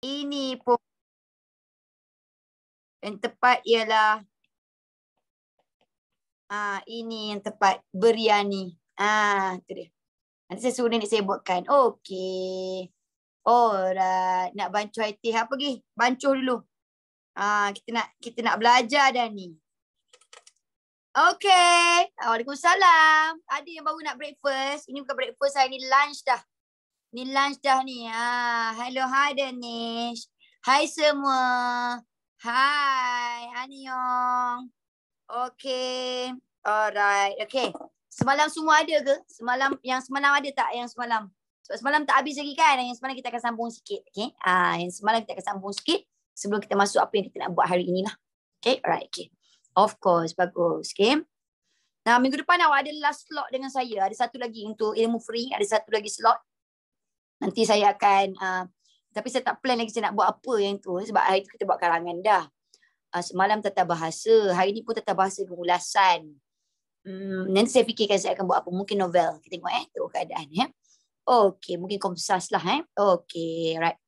Ini pun yang tepat ialah ini yang tepat, biryani. Tu dia. Nanti saya suruh nenek saya buatkan. Okey. Alright. Nak bancuh air teh apa pergi? Bancuh dulu. Kita nak belajar dah ni. Okey. Waalaikumsalam. Ada yang baru nak breakfast. Ini bukan breakfast saya, ni lunch dah. Ni lunch dah ni. Hello, hi Danish. Hai semua. Hai, Annyeong. Okey. Alright. Okey. Semalam semua ada ke? Yang semalam ada tak yang semalam? Sebab semalam tak habis lagi kan? Yang semalam kita akan sambung sikit. Okey. Yang semalam kita akan sambung sikit sebelum kita masuk apa yang kita nak buat hari inilah. Okey. Alright. Okey. Of course. Bagus. Okey. Nah, minggu depan awak ada last slot dengan saya. Ada satu lagi untuk ilmu free. Ada satu lagi slot. Nanti saya akan tapi saya tak plan lagi saya nak buat apa yang tu. Sebab hari tu kita buat karangan dah. Semalam tata bahasa. Hari ni pun tata bahasa dengan ulasan. Nanti saya fikirkan saya akan buat apa. Mungkin novel. Kita tengok tu keadaan. Okey. Mungkin komsas lah. Okey. Right.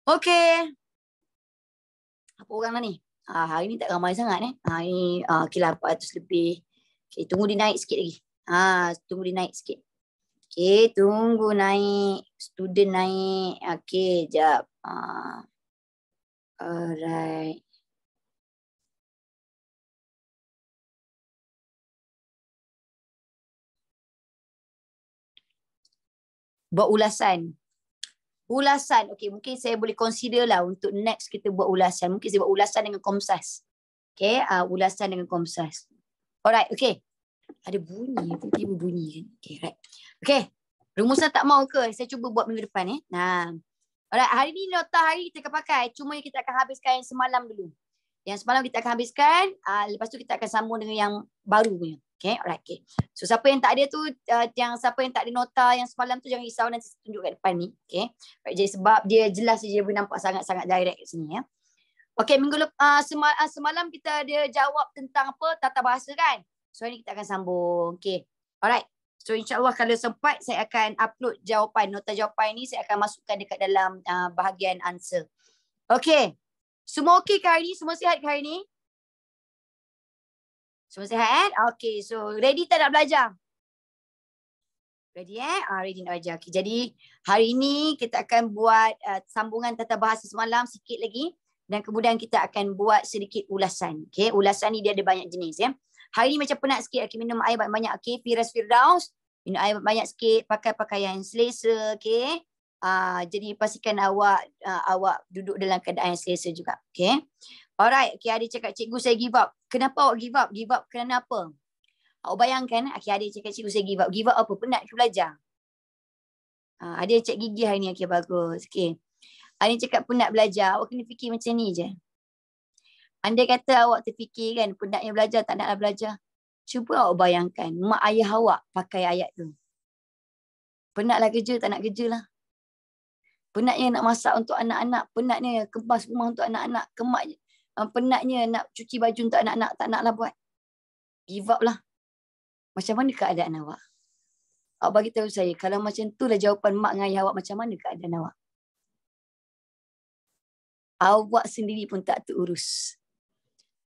Okey. Apa orang lah ni? Hari ni tak ramai sangat. Hari ni kira 400 lebih. Okey. Tunggu dia naik sikit lagi. Tunggu dia naik sikit. Okey, tunggu naik. Student naik. Okey, jap. Alright. Buat ulasan. Ulasan. Okey, mungkin saya boleh consider lah untuk next kita buat ulasan. Mungkin saya buat ulasan dengan Komsas. Okey, ulasan dengan Komsas. Alright, okey. Ada bunyi. Tiba-tiba bunyi kan. Okey, right. Okey. Rumusan tak mau ke? Saya cuba buat minggu depan. Alright, hari ni nota hari kita akan pakai. Cuma kita akan habiskan yang semalam dulu. Yang semalam kita akan habiskan. Lepas tu kita akan sambung dengan yang baru punya. Okay, alright. Okay. So siapa yang tak ada tu, siapa yang tak ada nota yang semalam tu jangan risau, nanti saya tunjuk kat depan ni. Okay. Right, jadi sebab dia jelas dia boleh nampak sangat-sangat direct kat sini. Okay, semalam kita ada jawab tentang apa? Tata bahasa kan? So hari ni kita akan sambung. Okay. Alright. So insyaAllah kalau sempat saya akan upload jawapan. Nota jawapan ni saya akan masukkan dekat dalam bahagian answer. Okay. Semua okey ke hari ni? Semua sihat ke hari ni? Semua sihat? Okay. So ready tak nak belajar? Ready Ready nak belajar. Okay. Jadi hari ni kita akan buat sambungan tata bahasa semalam sikit lagi. Dan kemudian kita akan buat sedikit ulasan. Okay. Ulasan ni dia ada banyak jenis. Hari ni macam penat sikit. Okay. Minum air banyak-banyak. Okay. Firas Firdaus. Minum air banyak sikit. Pakai pakaian selesa. Okay. Jadi pastikan awak duduk dalam keadaan yang selesa juga. Okay. Alright. Okay. Ada cakap cikgu saya give up. Kenapa awak give up? Give up kerana apa? Awak bayangkan. Okay. Ada cakap cikgu saya give up. Give up apa? Penat ke belajar? Ada yang cek gigi hari ni. Okay. Bagus. Okay. Ada yang cakap penat belajar. Awak kena fikir macam ni je. Andai kata awak terfikir kan, penatnya belajar, tak naklah belajar. Cuba awak bayangkan, mak ayah awak pakai ayat tu. Penatlah kerja, tak nak kerja lah. Penatnya nak masak untuk anak-anak. Penatnya kemas rumah untuk anak-anak. Penatnya nak cuci baju untuk anak-anak, tak naklah buat. Give up lah. Macam mana keadaan awak? Awak bagi tahu saya, kalau macam tu lah jawapan mak dengan ayah awak, macam mana keadaan awak? Awak sendiri pun tak terurus.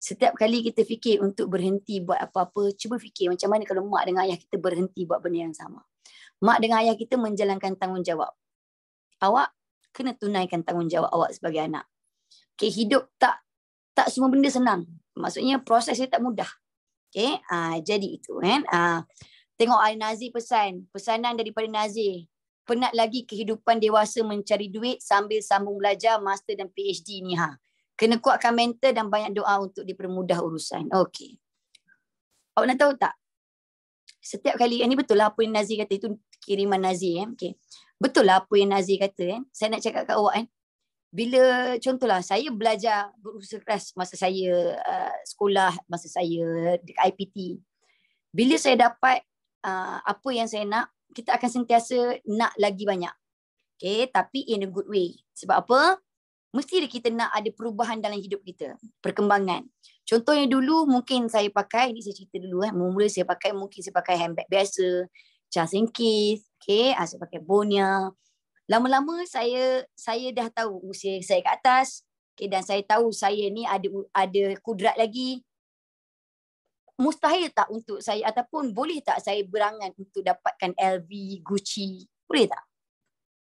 Setiap kali kita fikir untuk berhenti buat apa-apa, cuba fikir macam mana kalau mak dengan ayah kita berhenti buat benda yang sama. Mak dengan ayah kita menjalankan tanggungjawab. Awak kena tunaikan tanggungjawab awak sebagai anak. Okay, hidup tak semua benda senang. Maksudnya prosesnya tak mudah. Okay, jadi itu kan. Tengok Nazir pesanan daripada Nazir. Penat lagi kehidupan dewasa mencari duit sambil sambung belajar master dan PhD ni. Kena kuatkan mental dan banyak doa untuk dipermudah urusan. Okey. Awak nak tahu tak? Setiap kali, ini betul lah apa yang Nazir kata, itu kiriman Nazir. Okay. Betul lah apa yang Nazir kata. Saya nak cakap kat awak. Bila contohlah saya belajar berusaha keras masa saya sekolah, masa saya dekat IPT. Bila saya dapat apa yang saya nak, kita akan sentiasa nak lagi banyak. Okay, tapi in a good way. Sebab apa? Mesti kita nak ada perubahan dalam hidup kita. Perkembangan. Contohnya dulu mungkin saya pakai, ini saya cerita dulu. Mula saya pakai, mungkin saya pakai handbag biasa. Charles & Keith. Okay, saya pakai Bonia. Lama-lama saya dah tahu usia saya ke atas. Okay, dan saya tahu saya ni ada kudrat lagi. Mustahil tak untuk saya ataupun boleh tak saya berangan untuk dapatkan LV, Gucci? Boleh tak?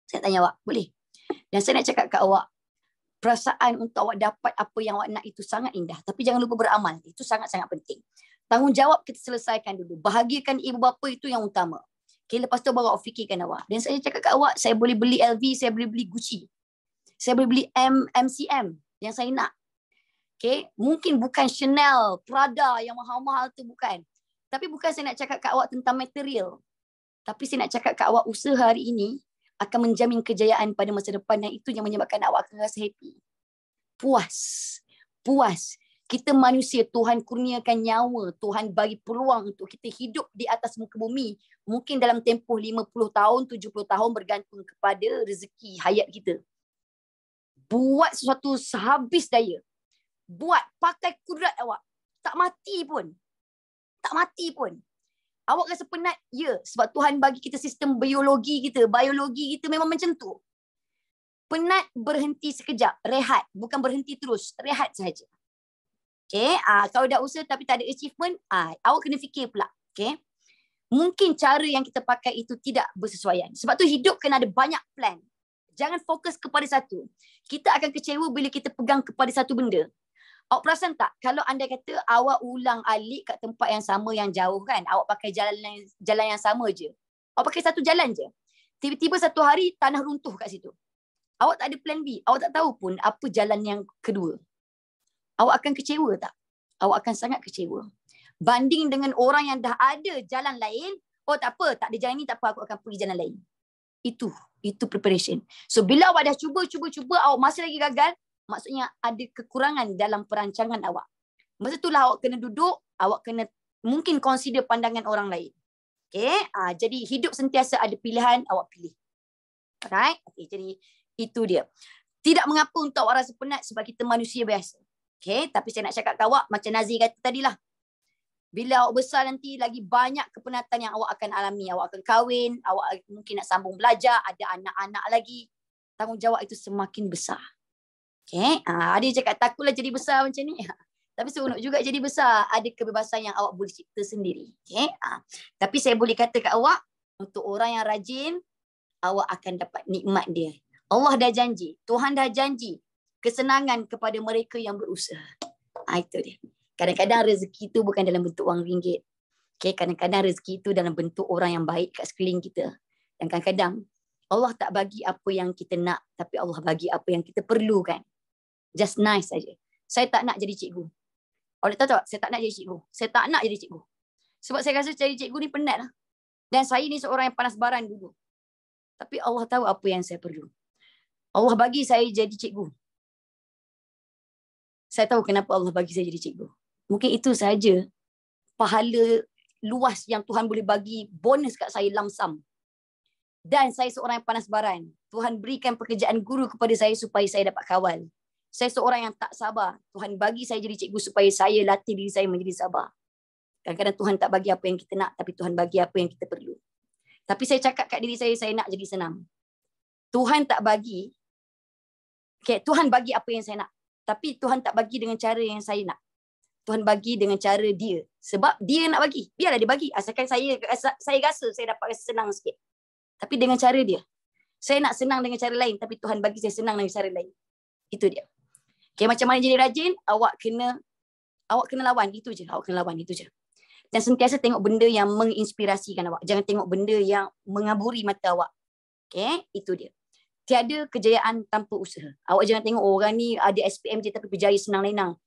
Saya tanya awak, boleh? Dan saya nak cakap kat awak, perasaan untuk awak dapat apa yang awak nak itu sangat indah. Tapi jangan lupa beramal. Itu sangat-sangat penting. Tanggungjawab kita selesaikan dulu. Bahagiakan ibu bapa itu yang utama. Okay, lepas tu baru awak fikirkan awak. Dan saya cakap kat awak, saya boleh beli LV, saya boleh beli Gucci. Saya boleh beli MCM yang saya nak. Okay, mungkin bukan Chanel, Prada yang mahal-mahal tu bukan. Tapi bukan saya nak cakap kat awak tentang material. Tapi saya nak cakap kat awak usaha hari ini akan menjamin kejayaan pada masa depan dan itu yang menyebabkan awak akan rasa happy. Puas. Puas. Kita manusia, Tuhan kurniakan nyawa, Tuhan bagi peluang untuk kita hidup di atas muka bumi. Mungkin dalam tempoh 50 tahun, 70 tahun bergantung kepada rezeki hayat kita. Buat sesuatu sehabis daya. Buat, pakai kudrat awak. Tak mati pun. Tak mati pun. Awak rasa penat? Ya, sebab Tuhan bagi kita sistem biologi kita. Biologi kita memang macam tu. Penat, berhenti sekejap. Rehat. Bukan berhenti terus. Rehat sahaja. Okay, kalau dah usaha tapi tak ada achievement, awak kena fikir pula. Okay, mungkin cara yang kita pakai itu tidak bersesuaian. Sebab tu hidup kena ada banyak plan. Jangan fokus kepada satu. Kita akan kecewa bila kita pegang kepada satu benda. Awak perasan tak? Kalau anda kata awak ulang alik kat tempat yang sama yang jauh kan, awak pakai jalan yang sama je. Awak pakai satu jalan je. Tiba-tiba satu hari tanah runtuh kat situ. Awak tak ada plan B. Awak tak tahu pun apa jalan yang kedua. Awak akan kecewa tak? Awak akan sangat kecewa. Banding dengan orang yang dah ada jalan lain, oh tak apa, tak ada jalan ni, tak apa, aku akan pergi jalan lain. Itu preparation. So bila awak dah cuba, awak masih lagi gagal, maksudnya ada kekurangan dalam perancangan awak. Masa itulah awak kena duduk, awak kena mungkin consider pandangan orang lain. Okay, jadi hidup sentiasa ada pilihan, awak pilih. Alright, okay, jadi itu dia. Tidak mengapa untuk awak rasa penat sebab kita manusia biasa. Okay, tapi saya nak cakap kat awak, macam Nazir kata tadilah. Bila awak besar nanti, lagi banyak kepenatan yang awak akan alami. Awak akan kahwin, awak mungkin nak sambung belajar, ada anak-anak lagi. Tanggungjawab itu semakin besar. Okay, ada yang cakap takutlah jadi besar macam ni. Tapi seronok juga jadi besar. Ada kebebasan yang awak boleh cipta sendiri. Okay, tapi saya boleh kata kat awak, untuk orang yang rajin, awak akan dapat nikmat dia. Allah dah janji, Tuhan dah janji kesenangan kepada mereka yang berusaha. Itu dia. Kadang-kadang rezeki itu bukan dalam bentuk wang ringgit. Okay, kadang-kadang rezeki itu dalam bentuk orang yang baik kat sekeliling kita. Dan kadang-kadang Allah tak bagi apa yang kita nak, tapi Allah bagi apa yang kita perlukan. Just nice saja. Saya tak nak jadi cikgu. Awak tahu tak? Saya tak nak jadi cikgu. Saya tak nak jadi cikgu. Sebab saya rasa jadi cikgu ni penat lah. Dan saya ni seorang yang panas baran dulu. Tapi Allah tahu apa yang saya perlu. Allah bagi saya jadi cikgu. Saya tahu kenapa Allah bagi saya jadi cikgu. Mungkin itu sahaja pahala luas yang Tuhan boleh bagi bonus kat saya lamsam. Dan saya seorang yang panas baran. Tuhan berikan pekerjaan guru kepada saya supaya saya dapat kawal. Saya seorang yang tak sabar. Tuhan bagi saya jadi cikgu supaya saya latih diri saya menjadi sabar. Kadang-kadang Tuhan tak bagi apa yang kita nak, tapi Tuhan bagi apa yang kita perlu. Tapi saya cakap kat diri saya nak jadi senang. Tuhan tak bagi. Okay, Tuhan bagi apa yang saya nak. Tapi Tuhan tak bagi dengan cara yang saya nak. Tuhan bagi dengan cara dia. Sebab dia nak bagi. Biarlah dia bagi. Asalkan saya rasa saya dapat rasa senang sikit. Tapi dengan cara dia. Saya nak senang dengan cara lain. Tapi Tuhan bagi saya senang dengan cara lain. Itu dia. Okay, macam mana jadi rajin? Awak kena lawan. Itu je. Awak kena lawan. Itu je. Dan sentiasa tengok benda yang menginspirasikan awak. Jangan tengok benda yang mengaburi mata awak. Okay, itu dia. Tiada kejayaan tanpa usaha. Awak jangan tengok orang ni ada SPM je tapi berjaya senang lenang.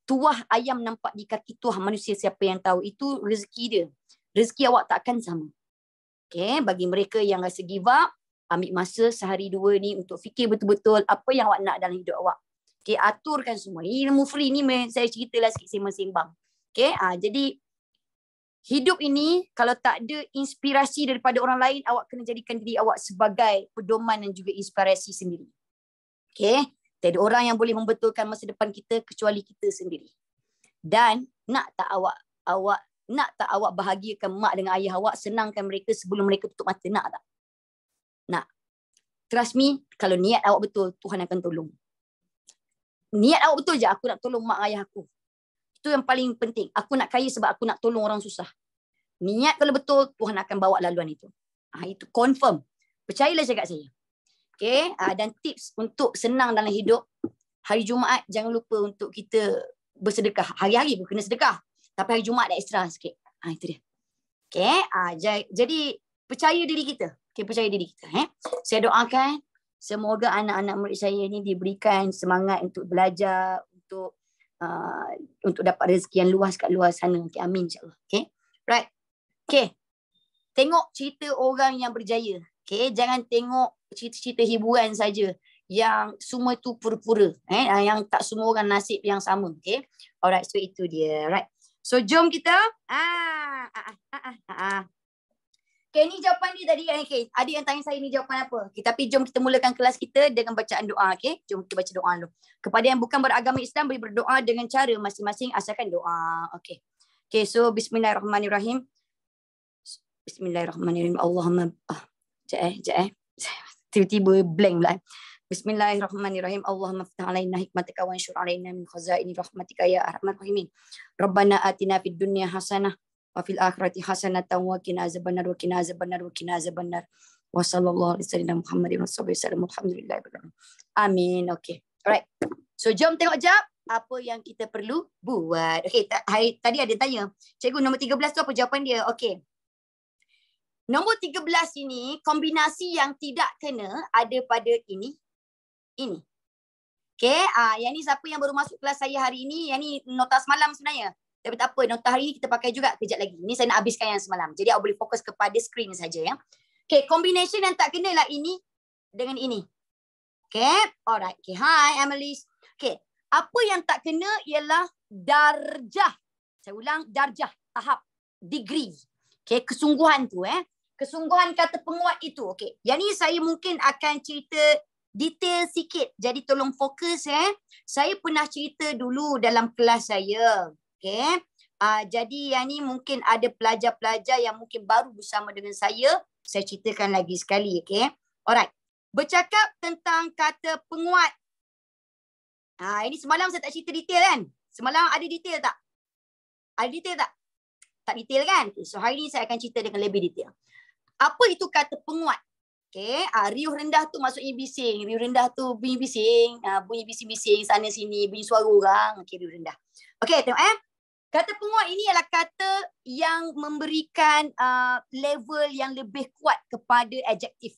Tuah ayam nampak di kaki tuah manusia, siapa yang tahu. Itu rezeki dia. Rezeki awak takkan sama. Okay, bagi mereka yang rasa give up, ambil masa sehari dua ni untuk fikir betul-betul apa yang awak nak dalam hidup awak. Okay, aturkan semua. Ini ilmu free ni saya ceritalah sikit sembang-sembang. Okay, jadi hidup ini kalau tak ada inspirasi daripada orang lain, awak kena jadikan diri awak sebagai pedoman dan juga inspirasi sendiri. Okay, tiada orang yang boleh membetulkan masa depan kita kecuali kita sendiri. Dan nak tak awak bahagiakan mak dengan ayah awak, senangkan mereka sebelum mereka tutup mata, nak tak? Nak. Trust me, kalau niat awak betul, Tuhan akan tolong. Niat awak betul je, aku nak tolong mak ayah aku. Itu yang paling penting. Aku nak kaya sebab aku nak tolong orang susah. Niat kalau betul, Tuhan akan bawa laluan itu. Itu confirm. Percayalah cakap saya. Okay? Dan tips untuk senang dalam hidup, hari Jumaat jangan lupa untuk kita bersedekah. Hari-hari pun kena sedekah. Tapi hari Jumaat dah extra sikit. Itu dia. Okay? Jadi percaya diri kita. Okay, percaya diri kita. Saya doakan semoga anak-anak murid saya ni diberikan semangat untuk belajar, untuk dapat rezeki yang luas kat luar sana. Okay, amin insyaAllah. Okay? Right. Okay. Tengok cerita orang yang berjaya. Okay? Jangan tengok cerita-cerita hiburan saja yang semua tu pura-pura. Yang tak semua orang nasib yang sama. Okay? Alright, so itu dia. Right. So jom kita. Okay, ni jawapan dia tadi. Okay, ada yang tanya saya ni jawapan apa. Okay, tapi jom kita mulakan kelas kita dengan bacaan doa. Okay, jom kita baca doa dulu. Kepada yang bukan beragama Islam, boleh berdoa dengan cara masing-masing asalkan doa. Okay. Okay, so bismillahirrahmanirrahim. Bismillahirrahmanirrahim. Allahumma. Sekejap. Tiba-tiba blank pula. Bismillahirrahmanirrahim. Allahumma ftah alaina hikmataka wa anshur alaina min khazaini rahmatika ya arhamar rahimin. Rabbana atina fid dunya hasanah wa fil akhirati hasanatan wa qina azabannar wa qina azabannar wa qina azabannar. Wa sallallahu alaihi wasallam Muhammadin wa sallam. Alhamdulillah. Amin. Okay. Alright. So jom tengok jap apa yang kita perlu buat. Okay, tadi ada tanya, cikgu nombor 13 tu apa jawapan dia? Okay. Nombor 13 ini kombinasi yang tidak kena ada pada ini. Okay, yang ni siapa yang baru masuk kelas saya hari ini? Yang ni nota semalam sebenarnya. Tapi tak apa, nota hari ni kita pakai juga kejap lagi. Ini saya nak habiskan yang semalam. Jadi awak boleh fokus kepada skrin saja ya. Okay, combination yang tak kena lah ini dengan ini. Okay, alright. Okay, hi Emily. Okay, apa yang tak kena ialah darjah. Saya ulang, darjah, tahap, degree. Okay, kesungguhan tu kesungguhan kata penguat itu. Okay, yang ni saya mungkin akan cerita detail sikit. Jadi tolong fokus Saya pernah cerita dulu dalam kelas saya. Okay. Jadi yang ni mungkin ada pelajar-pelajar yang mungkin baru bersama dengan saya. Saya ceritakan lagi sekali. Okay. Alright. Bercakap tentang kata penguat. Ini semalam saya tak cerita detail kan? Semalam ada detail tak? Ada detail tak? Tak detail kan? Okay. So hari ni saya akan cerita dengan lebih detail. Apa itu kata penguat? Okay. Riuh rendah tu maksudnya bising. Riuh rendah tu bunyi bising. Bunyi bising-bising sana sini. Bunyi suara orang. Okay, riuh rendah. Okay, tengok Kata penguat ini adalah kata yang memberikan level yang lebih kuat kepada adjektif.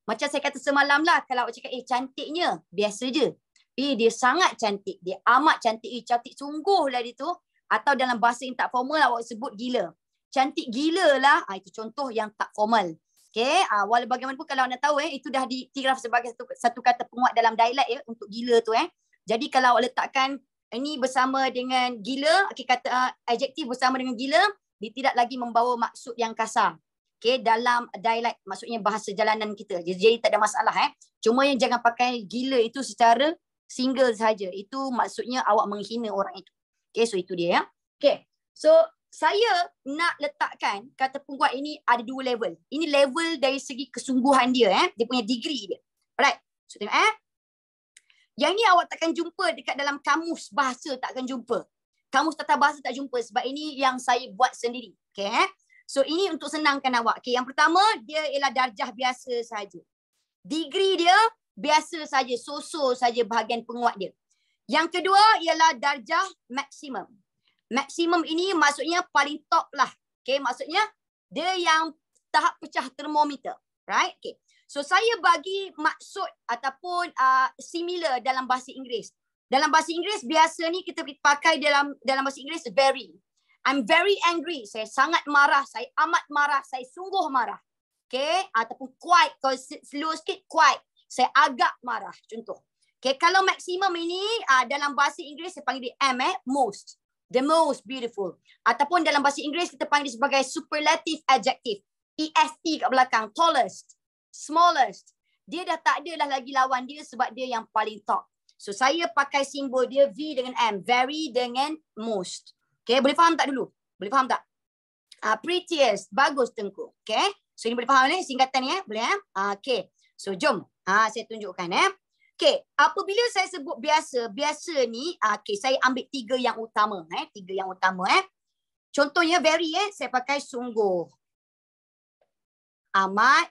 Macam saya kata semalam lah, kalau awak cakap, cantiknya, biasa je. Dia sangat cantik. Dia amat cantik. Cantik sungguh lah dia tu. Atau dalam bahasa yang tak formal, awak sebut gila. Cantik gila lah. Itu contoh yang tak formal. Okay. Walau bagaimanapun kalau anda tahu, itu dah diiktiraf sebagai satu kata penguat dalam dialek untuk gila tu. Jadi kalau awak letakkan ini bersama dengan gila, kata adjektif bersama dengan gila, dia tidak lagi membawa maksud yang kasar. Okay, dalam dialek, maksudnya bahasa jalanan kita. Jadi tak ada masalah. Cuma yang jangan pakai gila itu secara single saja. Itu maksudnya awak menghina orang itu. Okay, so itu dia. Okay, so saya nak letakkan kata penguat ini ada dua level. Ini level dari segi kesungguhan dia. Dia punya degree dia. Alright, so tengok yang ni awak takkan jumpa dekat dalam kamus bahasa, takkan jumpa. Kamus tata bahasa tak jumpa sebab ini yang saya buat sendiri. Okay. So ini untuk senangkan awak. Okay. Yang pertama dia ialah darjah biasa saja. Degree dia biasa saja, so-so saja bahagian penguat dia. Yang kedua ialah darjah maksimum. Maksimum ini maksudnya paling top lah. Okay. Maksudnya dia yang tahap pecah termometer. Right? Okay. So saya bagi maksud ataupun similar dalam bahasa Inggeris. Dalam bahasa Inggeris biasa ni kita pakai dalam bahasa Inggeris very. I'm very angry. Saya sangat marah. Saya amat marah. Saya sungguh marah. Okay. Ataupun quite. Kalau slow sikit quite. Saya agak marah. Contoh. Okay. Kalau maksimum ini dalam bahasa Inggeris saya panggil dia most. The most beautiful. Ataupun dalam bahasa Inggeris kita panggil dia sebagai superlative adjective. EST kat belakang. Tallest. Smallest. Dia dah tak ada lah lagi lawan dia sebab dia yang paling top. So saya pakai simbol dia V dengan M. Very dengan most. Okay, boleh faham tak dulu? Boleh faham tak? Prettiest. Bagus Tengku. Okay. So ini boleh faham ni singkatan ni boleh Okay. So jom. Saya tunjukkan Okay, apabila saya sebut biasa, biasa ni okay, saya ambil 3 yang utama 3 yang utama Contohnya very saya pakai sungguh. Amat,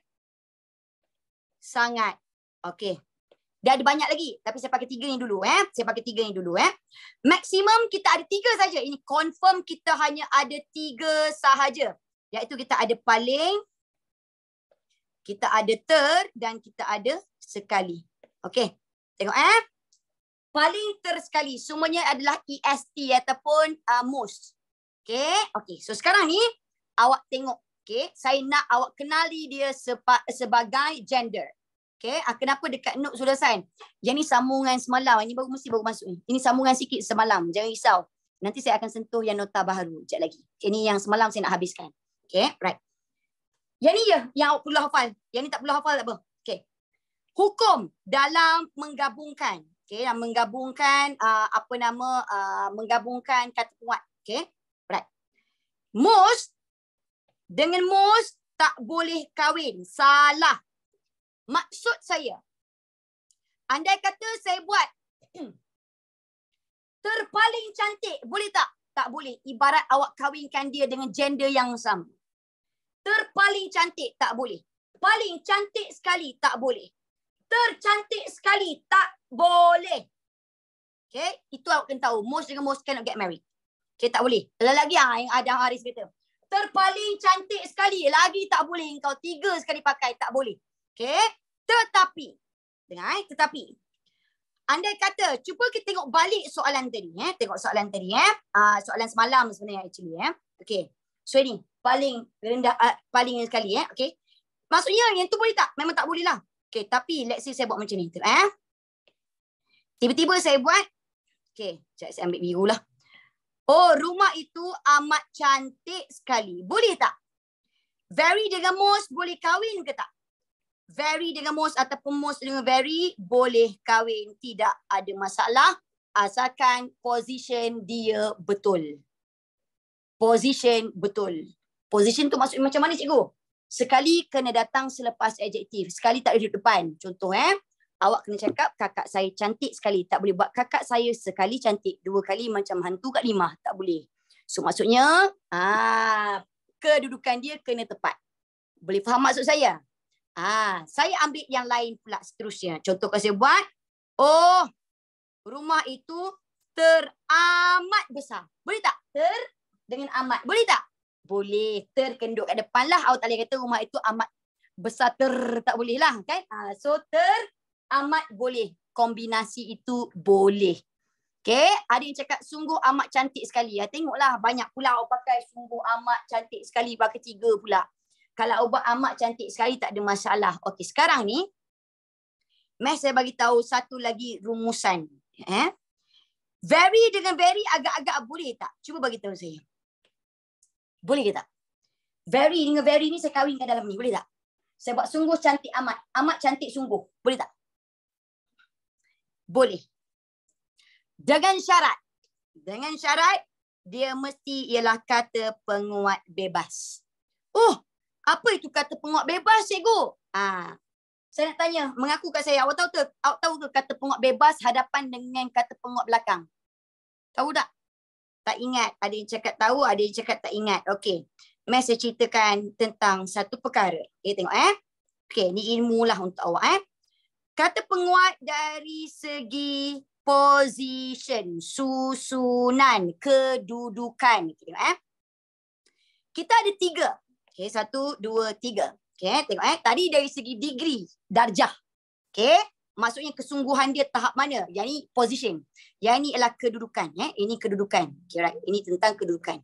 sangat. Okay. Dia ada banyak lagi. Tapi saya pakai 3 ni dulu. Saya pakai 3 ni dulu. Maksimum kita ada 3 saja. Ini confirm kita hanya ada 3 sahaja. Iaitu kita ada paling, kita ada dan kita ada sekali. Okay. Tengok paling sekali. Semuanya adalah EST ataupun most. Okay. Okay. So sekarang ni awak tengok. Okay. Saya nak awak kenali dia sebagai gender. Okay. Kenapa dekat note sudah sign? Yang ni sambungan semalam. Ini mesti baru masuk ni. Ini sambungan sikit semalam. Jangan risau. Nanti saya akan sentuh yang nota baru. Sekejap lagi. Ini yang semalam saya nak habiskan. Okay. Right. Yang ni je yang awak perlu hafal. Yang ni tak perlu hafal tak apa. Okay. Hukum dalam menggabungkan. Okay. Menggabungkan menggabungkan kata penguat. Okay. Right. Most dengan most tak boleh kahwin. Salah. Maksud saya, andai kata saya buat terpaling cantik, boleh tak? Tak boleh. Ibarat awak kahwinkan dia dengan gender yang sama. Terpaling cantik, tak boleh. Paling cantik sekali, tak boleh. Tercantik sekali, tak boleh. Okay, itu awak kena tahu. Most dengan most cannot get married. Okay, tak boleh. Lagi yang ada Haris kata. Terpaling cantik sekali, lagi tak boleh. Engkau 3 sekali pakai, tak boleh. Okay. Tetapi, dengar tetapi, andai kata, cuba kita tengok balik soalan tadi. Tengok soalan tadi. Soalan semalam sebenarnya actually. Okay. So ini, paling rendah, paling sekali. Okay. Maksudnya yang tu boleh tak? Memang tak boleh lah. Okay. Tapi let's say saya buat macam ni. Tiba-tiba saya buat. Okay. Saya ambil biru lah. Oh, rumah itu amat cantik sekali. Boleh tak? Very dengan most boleh kahwin ke tak? Very dengan most ataupun most dengan very boleh kahwin. Tidak ada masalah. Asalkan position dia betul. Position betul. Position tu maksudnya macam mana cikgu? Sekali kena datang selepas adjektif. Sekali tak ada di depan. Contoh awak kena cakap kakak saya cantik sekali. Tak boleh buat kakak saya sekali cantik. 2 kali macam hantu kat limah. Tak boleh. So maksudnya kedudukan dia kena tepat. Boleh faham maksud saya? Saya ambil yang lain pula seterusnya. Contoh kalau saya buat, oh, rumah itu teramat besar. Boleh tak? Dengan amat. Boleh tak? Boleh. Terkenduk kat depan lah. Awak tak boleh kata rumah itu amat besar tak boleh lah. Kan? So amat boleh. Kombinasi itu boleh. Okay? Ada yang cakap sungguh amat cantik sekali. Tengoklah banyak pula awak pakai sungguh amat cantik sekali. Pakai 3 pula. Kalau awak amat cantik sekali tak ada masalah. Okey, sekarang ni Mas saya bagi tahu satu lagi rumusan. Very dengan very agak-agak boleh tak? Cuba bagi tahu saya. Boleh ke tak? Very dengan very ni saya kahwinkan dalam ni. Boleh tak? Saya buat sungguh cantik amat. Amat cantik sungguh. Boleh tak? Boleh. Dengan syarat. Dengan syarat dia mesti ialah kata penguat bebas. Oh, apa itu kata penguat bebas, cikgu? Saya nak tanya, mengaku kat saya, awak tahu ke kata penguat bebas hadapan dengan kata penguat belakang? Tahu tak? Tak ingat. Ada yang cakap tahu, ada yang cakap tak ingat. Okey. Mas saya ceritakan tentang satu perkara. Okay, tengok Okey, ni ilmu lah untuk awak Kata penguat dari segi position, susunan, kedudukan. Tengok Kita ada 3. Okay, 1, 2, 3. Okay, tengok tadi dari segi degree, darjah. Okay, maksudnya kesungguhan dia tahap mana? Yang ni position. Yang ni adalah kedudukan. Ini kedudukan. Okay, right. Ini tentang kedudukan.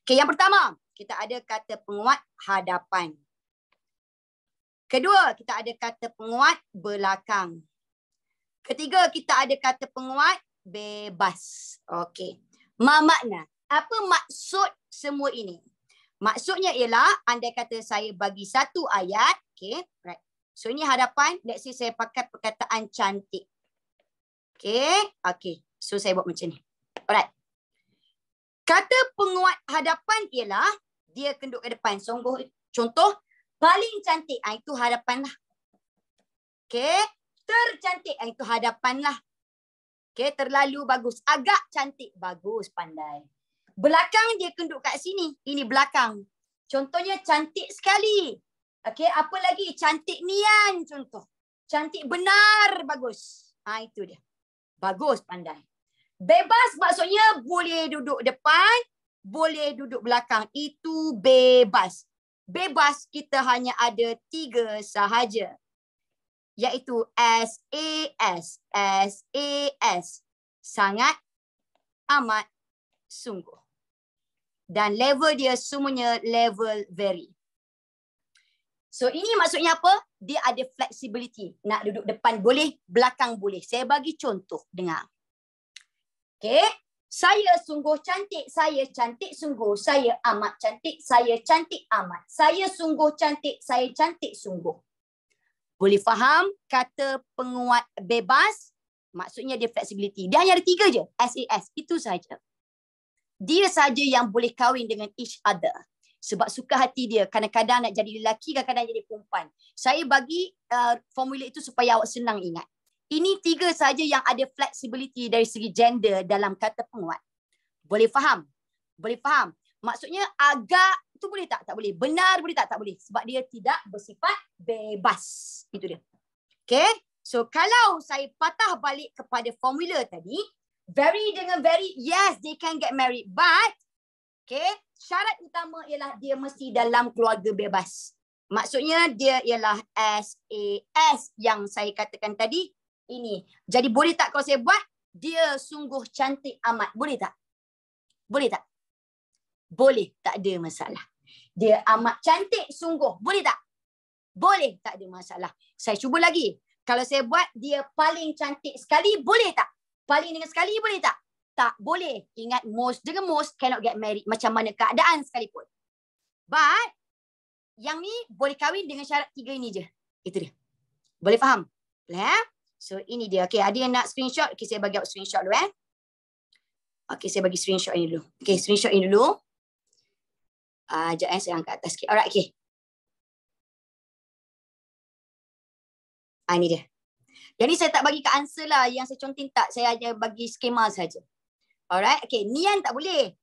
Okay, yang pertama, kita ada kata penguat hadapan. Kedua, kita ada kata penguat belakang. Ketiga, kita ada kata penguat bebas. Okay. Makna. Apa maksud semua ini? Maksudnya ialah andai kata saya bagi satu ayat, okay, right. So ini hadapan, let's say saya pakai perkataan cantik. Okay. So saya buat macam ni. Alright. Kata penguat hadapan ialah dia kenduk ke depan. Contoh paling cantik, itu hadapan lah. Okay. Tercantik. Itu hadapan lah. Okay. Terlalu bagus. Agak cantik. Bagus. Pandai. Belakang dia duduk kat sini. Ini belakang. Contohnya cantik sekali. Okay. Apa lagi? Cantik nian contoh. Cantik benar. Bagus. Itu dia. Bagus. Pandai. Bebas maksudnya boleh duduk depan. Boleh duduk belakang. Itu bebas. Bebas kita hanya ada 3 sahaja. Iaitu SAS. SAS. Sangat, amat, sungguh. Dan level dia semuanya level very. So ini maksudnya apa? Dia ada flexibility. Nak duduk depan boleh, belakang boleh. Saya bagi contoh. Dengar. Okay. Saya sungguh cantik, saya cantik sungguh, saya amat cantik, saya cantik amat. Saya sungguh cantik, saya cantik sungguh. Boleh faham kata penguat bebas? Maksudnya dia flexibility. Dia hanya ada 3 je. SAS. Itu saja. Dia saja yang boleh kahwin dengan each other. Sebab suka hati dia. Kadang-kadang nak jadi lelaki, kadang-kadang jadi perempuan. Saya bagi formula itu supaya awak senang ingat. Ini 3 saja yang ada flexibility dari segi gender dalam kata penguat. Boleh faham? Boleh faham? Maksudnya agak itu boleh tak? Tak boleh. Benar boleh tak? Tak boleh. Sebab dia tidak bersifat bebas. Itu dia. Okay. So kalau saya patah balik kepada formula tadi, very dengan very, yes, they can get married. But, okay, syarat utama ialah dia mesti dalam keluarga bebas. Maksudnya dia ialah SAS yang saya katakan tadi. Ini. Jadi boleh tak kalau saya buat, dia sungguh cantik amat. Boleh tak? Boleh tak? Boleh. Tak ada masalah. Dia amat cantik sungguh. Boleh tak? Boleh. Tak ada masalah. Saya cuba lagi. Kalau saya buat, dia paling cantik sekali. Boleh tak? Paling dengan sekali boleh tak? Tak boleh. Ingat, most dengan most cannot get married. Macam mana keadaan sekalipun. But, yang ni boleh kahwin dengan syarat 3 ini je. Itu dia. Boleh faham? Boleh So, ini dia. Okay, ada yang nak screenshot? Okay, saya bagi screenshot dulu Okay, saya bagi screenshot ini dulu. Okay, screenshot ini dulu. Sekejap saya angkat atas sikit. Alright, okay. Ini dia. Jadi saya tak bagi ke answer lah. Yang saya contin tak. Saya hanya bagi skema saja. Alright, okay. Nian tak boleh.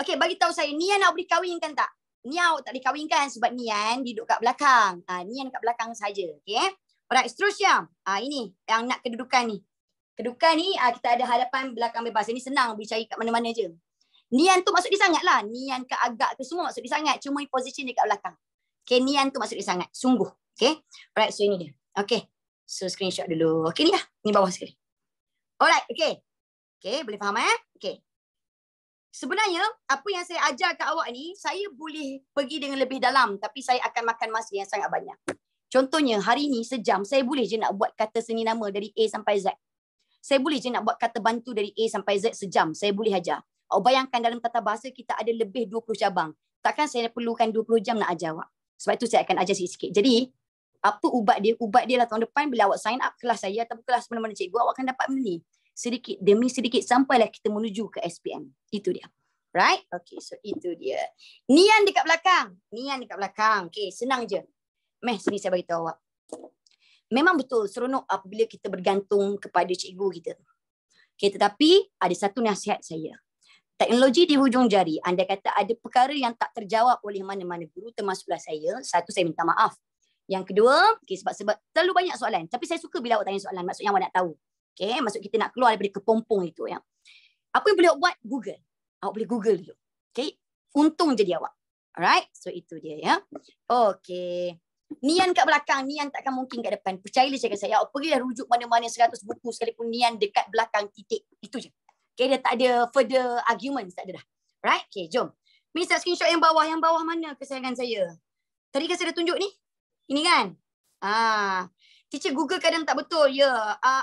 Okay, bagi tahu saya. Nian awak boleh kahwinkan tak? Nian awak tak boleh kahwinkan sebab Nian duduk kat belakang. Nian kat belakang saja. Okay. Alright, seterusnya. Ini yang nak kedudukan ni. Kedudukan ni kita ada hadapan belakang bebas. Ini senang boleh cari kat mana-mana je. Nian tu maksud dia sangat lah. Nian ke agak ke semua maksud dia sangat. Cuma position dia kat belakang. Okay, nian tu maksud dia sangat. Sungguh. Okay. Alright, so ini dia. Okay. So screenshot dulu. Okay, ni lah. Ni bawah sekali. Alright, okay. Okay, boleh faham Okay. Sebenarnya, apa yang saya ajar kat awak ni, saya boleh pergi dengan lebih dalam. Tapi saya akan makan masa yang sangat banyak. Contohnya, hari ni sejam, saya boleh je nak buat kata seni nama dari A sampai Z. Saya boleh je nak buat kata bantu dari A sampai Z sejam. Saya boleh ajar. Awak bayangkan dalam tata bahasa kita ada lebih 20 cabang. Takkan saya perlukan 20 jam nak ajar awak. Sebab itu saya akan ajar sikit-sikit. Jadi, apa ubat dia? Ubat dia lah tahun depan bila awak sign up kelas saya atau kelas mana-mana cikgu, awak akan dapat benda ni. Sedikit demi sedikit sampailah kita menuju ke SPM. Itu dia. Right? Okay, so itu dia. Nian dekat belakang. Nian dekat belakang. Okay, senang je. Sini saya beritahu awak. Memang betul seronok apabila kita bergantung kepada cikgu kita. Okay, tetapi ada satu nasihat saya. Teknologi di hujung jari, anda kata ada perkara yang tak terjawab oleh mana-mana guru, termasuklah saya. Satu, saya minta maaf. Yang kedua, okay, sebab terlalu banyak soalan. Tapi saya suka bila awak tanya soalan, maksudnya awak nak tahu. Okay, maksud kita nak keluar daripada kepompong itu. Ya. Apa yang boleh awak buat? Google. Awak boleh Google dulu. Okay, untung jadi awak. Alright, so itu dia ya. Okay. Nian kat belakang, Nian takkan mungkin kat depan. Percayalah cakap saya, awak pergilah rujuk mana-mana 100 buku sekalipun Nian dekat belakang titik. Itu je. Okay, dia tak ada further arguments, tak ada dah. Right? Okay, jom. Ni saya screenshot yang bawah. Yang bawah mana kesayangan saya? Tadi kan saya dah tunjuk ni. Ini kan? Teacher Google kadang tak betul. Ya,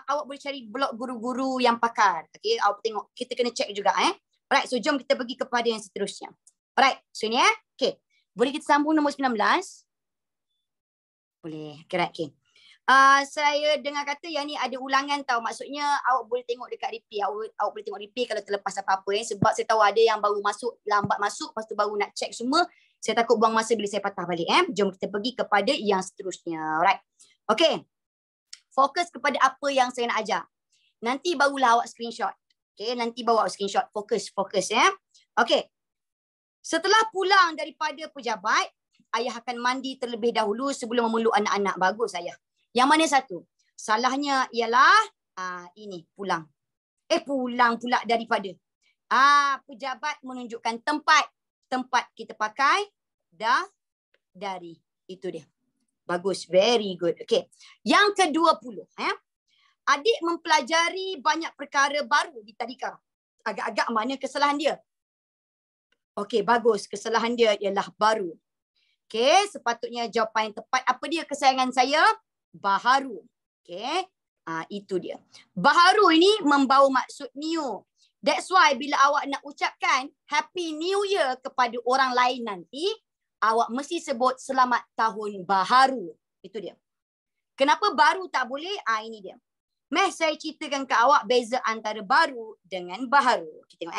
awak boleh cari blog guru-guru yang pakar. Okay, awak tengok. Kita kena check juga. Alright, so jom kita pergi kepada yang seterusnya. Alright, so ni Okay. Boleh kita sambung nombor 19? Boleh. Okay. Saya dengar kata yang ni ada ulangan tau. Maksudnya awak boleh tengok dekat replay. Awak boleh tengok replay kalau terlepas apa-apa. Sebab saya tahu ada yang baru masuk, lambat masuk. Lepas tu baru nak check semua. Saya takut buang masa bila saya patah balik. Jom kita pergi kepada yang seterusnya. Alright. Okay. fokus kepada apa yang saya nak ajar. Nanti barulah awak screenshot. Okay, nanti bawa awak screenshot. Fokus ya. Okay. Setelah pulang daripada pejabat, ayah akan mandi terlebih dahulu sebelum memeluk anak-anak. Bagus ayah. Yang mana satu? Salahnya ialah ini pulang. Pulang pula daripada. Pejabat menunjukkan tempat kita pakai dari. Itu dia. Bagus, very good. Okay. Yang ke-20. Adik mempelajari banyak perkara baru di tadika. Agak-agak mana kesalahan dia? Okey, bagus. Kesalahan dia ialah baru. Okey, sepatutnya jawapan yang tepat. Apa dia kesayangan saya? Baharu. Okey, itu dia. Baharu ini membawa maksud new. That's why bila awak nak ucapkan Happy New Year kepada orang lain nanti, awak mesti sebut Selamat Tahun Baharu. Itu dia. Kenapa baru tak boleh? Ini dia. Saya ceritakan ke awak beza antara baru dengan baharu. Kita tengok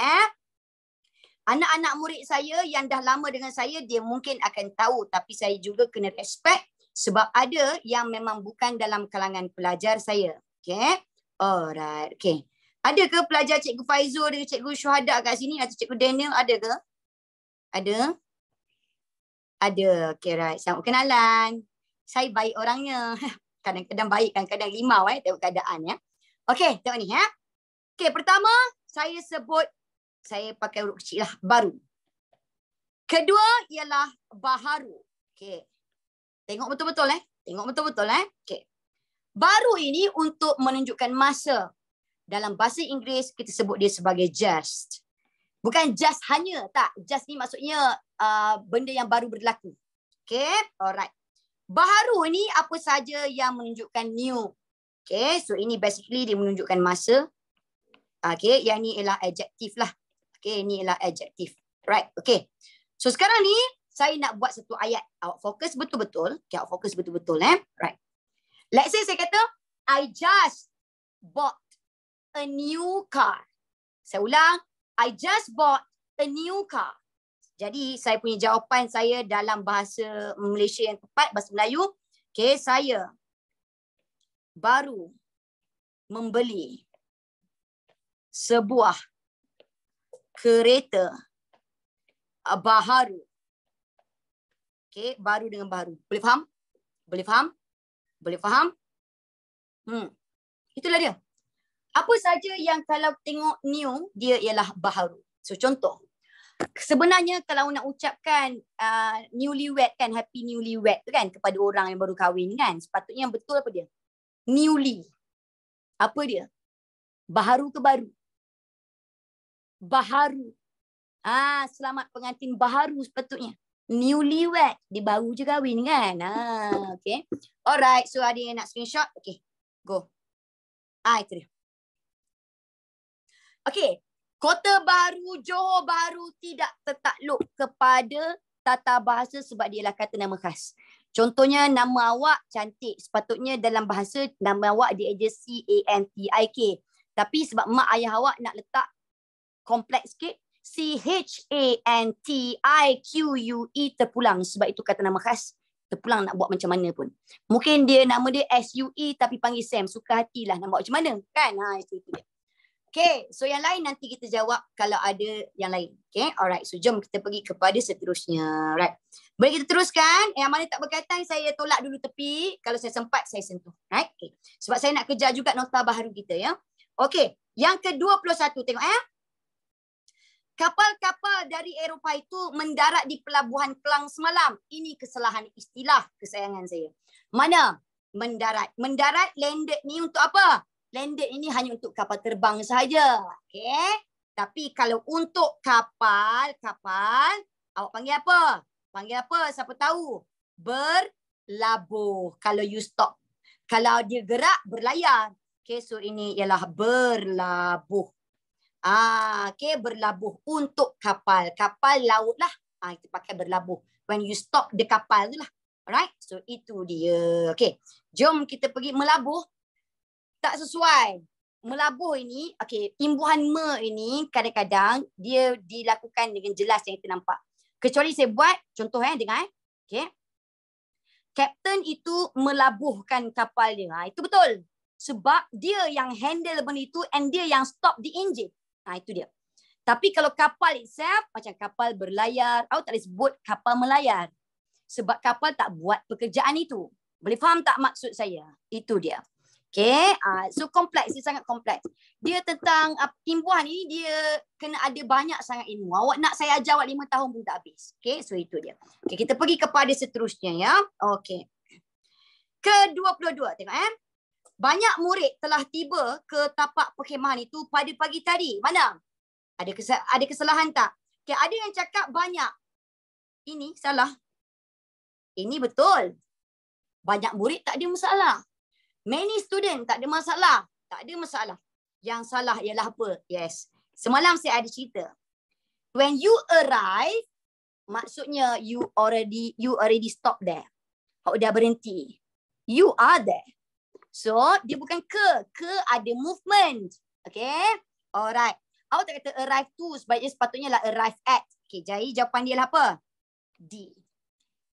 anak-anak murid saya yang dah lama dengan saya, dia mungkin akan tahu. Tapi saya juga kena respect sebab ada yang memang bukan dalam kalangan pelajar saya. Okay. Alright. Okay. Ada ke pelajar Cikgu Faizul dengan Cikgu Syuhada kat sini atau Cikgu Daniel? Ada ke? Ada? Ada. Okay, right. Selamat kenalan. Saya baik orangnya. Kadang-kadang baik, kadang-kadang limau tengok keadaan ya. Okay, tengok ni ya. Okay, pertama saya sebut, saya pakai huruf kecil lah, baru. Kedua ialah baharu. Okay. Tengok betul-betul Tengok betul-betul Okay. Baru ini untuk menunjukkan masa. Dalam bahasa Inggeris kita sebut dia sebagai just. Bukan just hanya, tak. Just ni maksudnya benda yang baru berlaku. Okay, alright. Baharu ni apa saja yang menunjukkan new. Okay, so ini basically dia menunjukkan masa. Okay, yang ni ialah adjektif lah. Okay, ini ialah adjektif. Right, okay. So sekarang ni saya nak buat satu ayat. Awak fokus betul-betul. Okay, awak fokus betul-betul Right. Let's say saya kata, I just bought a new car. Saya ulang, I just bought a new car. Jadi saya punya jawapan saya dalam bahasa Malaysia yang tepat, bahasa Melayu. Okay, saya baru membeli sebuah kereta baharu. Okay, baru dengan baharu. Boleh faham? Boleh faham? Boleh faham? Itulah dia. Apa saja yang kalau tengok new, dia ialah baharu. So contoh. Sebenarnya kalau nak ucapkan newlywed kan, happy newlywed tu kan kepada orang yang baru kahwin kan, sepatutnya yang betul apa dia? Newly. Apa dia? Baharu ke baru? Baharu. Selamat pengantin baharu sepatutnya. Newlywed. Dia baru je kahwin kan. Okay. Alright. So ada yang nak screenshot? Okay. Go. Itu dia. Okay. Kota Baru, Johor Bahru tidak tertakluk kepada tata bahasa sebab dia ialah kata nama khas. Contohnya nama awak cantik. Sepatutnya dalam bahasa nama awak dia ada C-A-N-T-I-K. Tapi sebab mak ayah awak nak letak kompleks sikit, C-H-A-N-T-I-Q-U-E terpulang. Sebab itu kata nama khas. Terpulang nak buat macam mana pun. Mungkin dia nama dia S-U-E tapi panggil Sam. Suka hatilah nak buat macam mana. Kan? Itu dia. Okay, so yang lain nanti kita jawab kalau ada yang lain. Okay, alright. So jom kita pergi kepada seterusnya. Right. Boleh kita teruskan. Yang mana tak berkaitan saya tolak dulu tepi. Kalau saya sempat saya sentuh. Right. Okay. Sebab saya nak kejar juga nota baharu kita ya. Okay. Yang ke-21 tengok Kapal-kapal dari Eropah itu mendarat di Pelabuhan Kelang semalam. Ini kesalahan istilah kesayangan saya. Mana? Mendarat. Mendarat, landed ni untuk apa? Landed ini hanya untuk kapal terbang sahaja. Okay. Tapi kalau untuk kapal, awak panggil apa? Panggil apa? Siapa tahu? Berlabuh. Kalau you stop. Kalau dia gerak, berlayar. Okay, so ini ialah berlabuh. Okay, berlabuh untuk kapal. Kapal laut lah. Kita pakai berlabuh. When you stop the kapal tu lah. Alright, so itu dia. Okay, jom kita pergi melabuh. Tak sesuai. Melabuh ini, okay, imbuhan me ini kadang-kadang dia dilakukan dengan jelas yang kita nampak. Kecuali saya buat, contoh dengar. Okay. Kapten itu melabuhkan kapal dia. Itu betul. Sebab dia yang handle benda itu and dia yang stop the engine. Itu dia. Tapi kalau kapal itself, macam kapal berlayar, awak tak boleh sebut kapal melayar. Sebab kapal tak buat pekerjaan itu. Boleh faham tak maksud saya? Itu dia. Okay, so kompleks, dia sangat kompleks. Dia tentang imbuhan ini, dia kena ada banyak sangat ilmu. Awak nak saya ajar awak 5 tahun pun tak habis. Okay, so itu dia. Okay, kita pergi kepada seterusnya ya. Okay. Ke-22, tengok Banyak murid telah tiba ke tapak perkhemahan itu pada pagi tadi. Mana? Ada kesalahan tak? Okay, ada yang cakap banyak. Ini salah. Ini betul. Banyak murid tak ada masalah. Many student tak ada masalah. Tak ada masalah. Yang salah ialah apa? Yes. Semalam saya ada cerita. When you arrive, maksudnya you already stop there. Awak dah berhenti. You are there. So, dia bukan ke. Ke ada movement. Okay? Alright. Awak tak kata arrive to, sebab sepatutnya lah arrive at. Okay, jadi jawapan dia lah apa? D.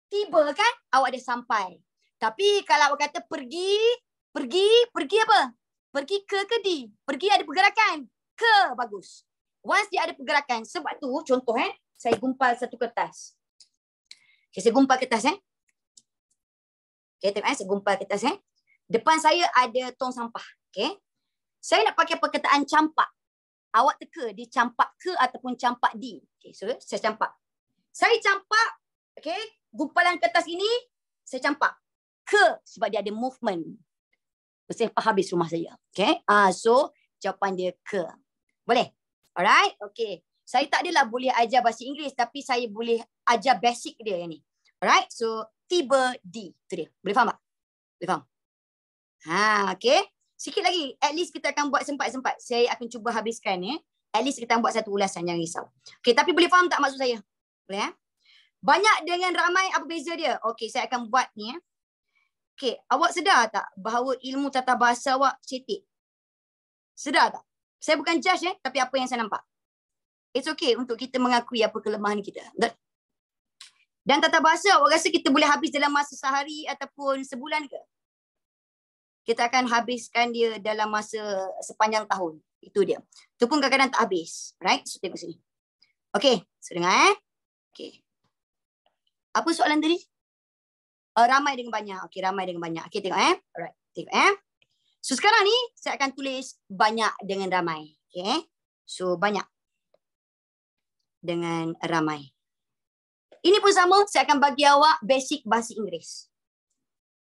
Tiba kan? Awak dah sampai. Tapi kalau awak kata pergi apa? Pergi ke D? Pergi ada pergerakan. Ke, bagus. Once dia ada pergerakan, sebab tu contoh saya gumpal satu kertas. Okay, saya gumpal kertas Okay, tengok saya gumpal kertas Depan saya ada tong sampah. Okay. Saya nak pakai perkataan campak. Awak teka dia campak ke ataupun campak D. Okay, so saya campak. Saya campak, okay, gumpalan kertas ini, saya campak. Ke, sebab dia ada movement. Saya habis rumah saya. Okay. So, jawapan dia ke. Boleh? Alright? Okay. Saya tak adalah boleh ajar bahasa Inggeris, tapi saya boleh ajar basic dia ni. Alright? So, tiba D. Itu dia. Boleh faham tak? Boleh faham? Okay. Sikit lagi. At least kita akan buat sempat-sempat. Saya akan cuba habiskan At least kita akan buat satu ulasan, jangan risau. Okay, tapi boleh faham tak maksud saya? Boleh Banyak dengan ramai, apa beza dia? Okay, saya akan buat ni Okay, awak sedar tak bahawa ilmu tata bahasa awak cetek? Sedar tak? Saya bukan judge tapi apa yang saya nampak. It's okay untuk kita mengakui apa kelemahan kita. Dan tata bahasa awak rasa kita boleh habis dalam masa sehari ataupun sebulan ke? Kita akan habiskan dia dalam masa sepanjang tahun. Itu dia. Itu pun kadang-kadang tak habis. Right? So, tengok sini. Okay. So, dengar Okay. Apa soalan tadi? Ramai dengan banyak. Okay, ramai dengan banyak. Okay, tengok Alright. Tengok So, sekarang ni saya akan tulis banyak dengan ramai. Okay. So, banyak dengan ramai. Ini pun sama. Saya akan bagi awak basic bahasa Inggeris.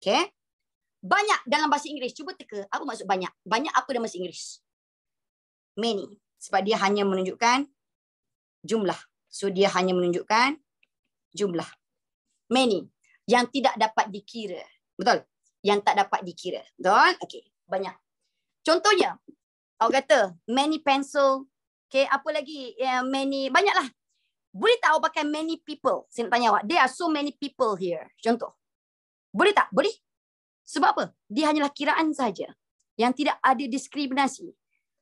Okay. Banyak dalam bahasa Inggeris. Cuba teka. Apa maksud banyak? Banyak apa dalam bahasa Inggeris? Many. Sebab dia hanya menunjukkan jumlah. So, dia hanya menunjukkan jumlah. Many. Yang tidak dapat dikira. Betul? Yang tak dapat dikira. Betul? Okey. Banyak. Contohnya, awak kata many pencil. Okay, apa lagi? Many. Banyaklah. Boleh tak awak pakai many people? Saya nak tanya awak. There are so many people here. Contoh. Boleh tak? Boleh. Sebab apa? Dia hanyalah kiraan saja. Yang tidak ada diskriminasi.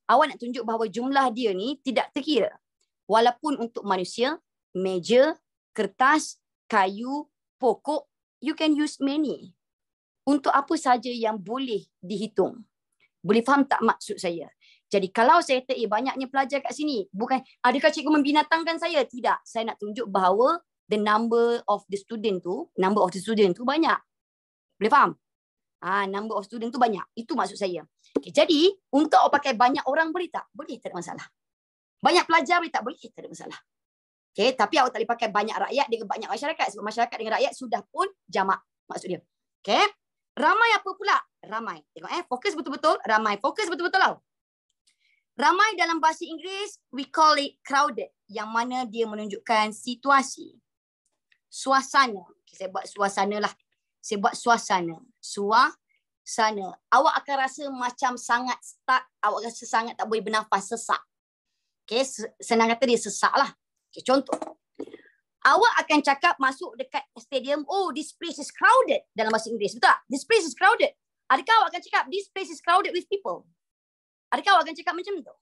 Awak nak tunjuk bahawa jumlah dia ni tidak terkira. Walaupun untuk manusia, meja, kertas, kayu, pokok, you can use many. Untuk apa saja yang boleh dihitung. Boleh faham tak maksud saya? Jadi kalau saya kata, banyaknya pelajar kat sini. Bukan, adakah cikgu membinatangkan saya? Tidak. Saya nak tunjuk bahawa the number of the student tu banyak. Boleh faham? Number of student tu banyak. Itu maksud saya. Okay, jadi, untuk awak pakai banyak orang boleh tak? Boleh, tak ada masalah. Banyak pelajar boleh tak? Boleh, tak ada masalah. Okay, tapi awak tak boleh pakai banyak rakyat dengan banyak masyarakat. Sebab masyarakat dengan rakyat sudah pun jamak. Maksud dia. Okay. Ramai apa pula? Ramai. Tengok fokus betul-betul. Ramai. Fokus betul-betul tau. Ramai dalam bahasa Inggeris, we call it crowded. Yang mana dia menunjukkan situasi. Suasana. Okay, saya buat suasana lah. Saya buat suasana. Suasana. Awak akan rasa macam sangat stuck. Awak rasa sangat tak boleh bernafas, sesak. Okay, senang kata dia sesak lah. Okay, contoh. Awak akan cakap masuk dekat stadium, oh, this place is crowded dalam bahasa Inggeris. Betul tak? This place is crowded. Adakah awak akan cakap, this place is crowded with people? Adakah awak akan cakap macam tu?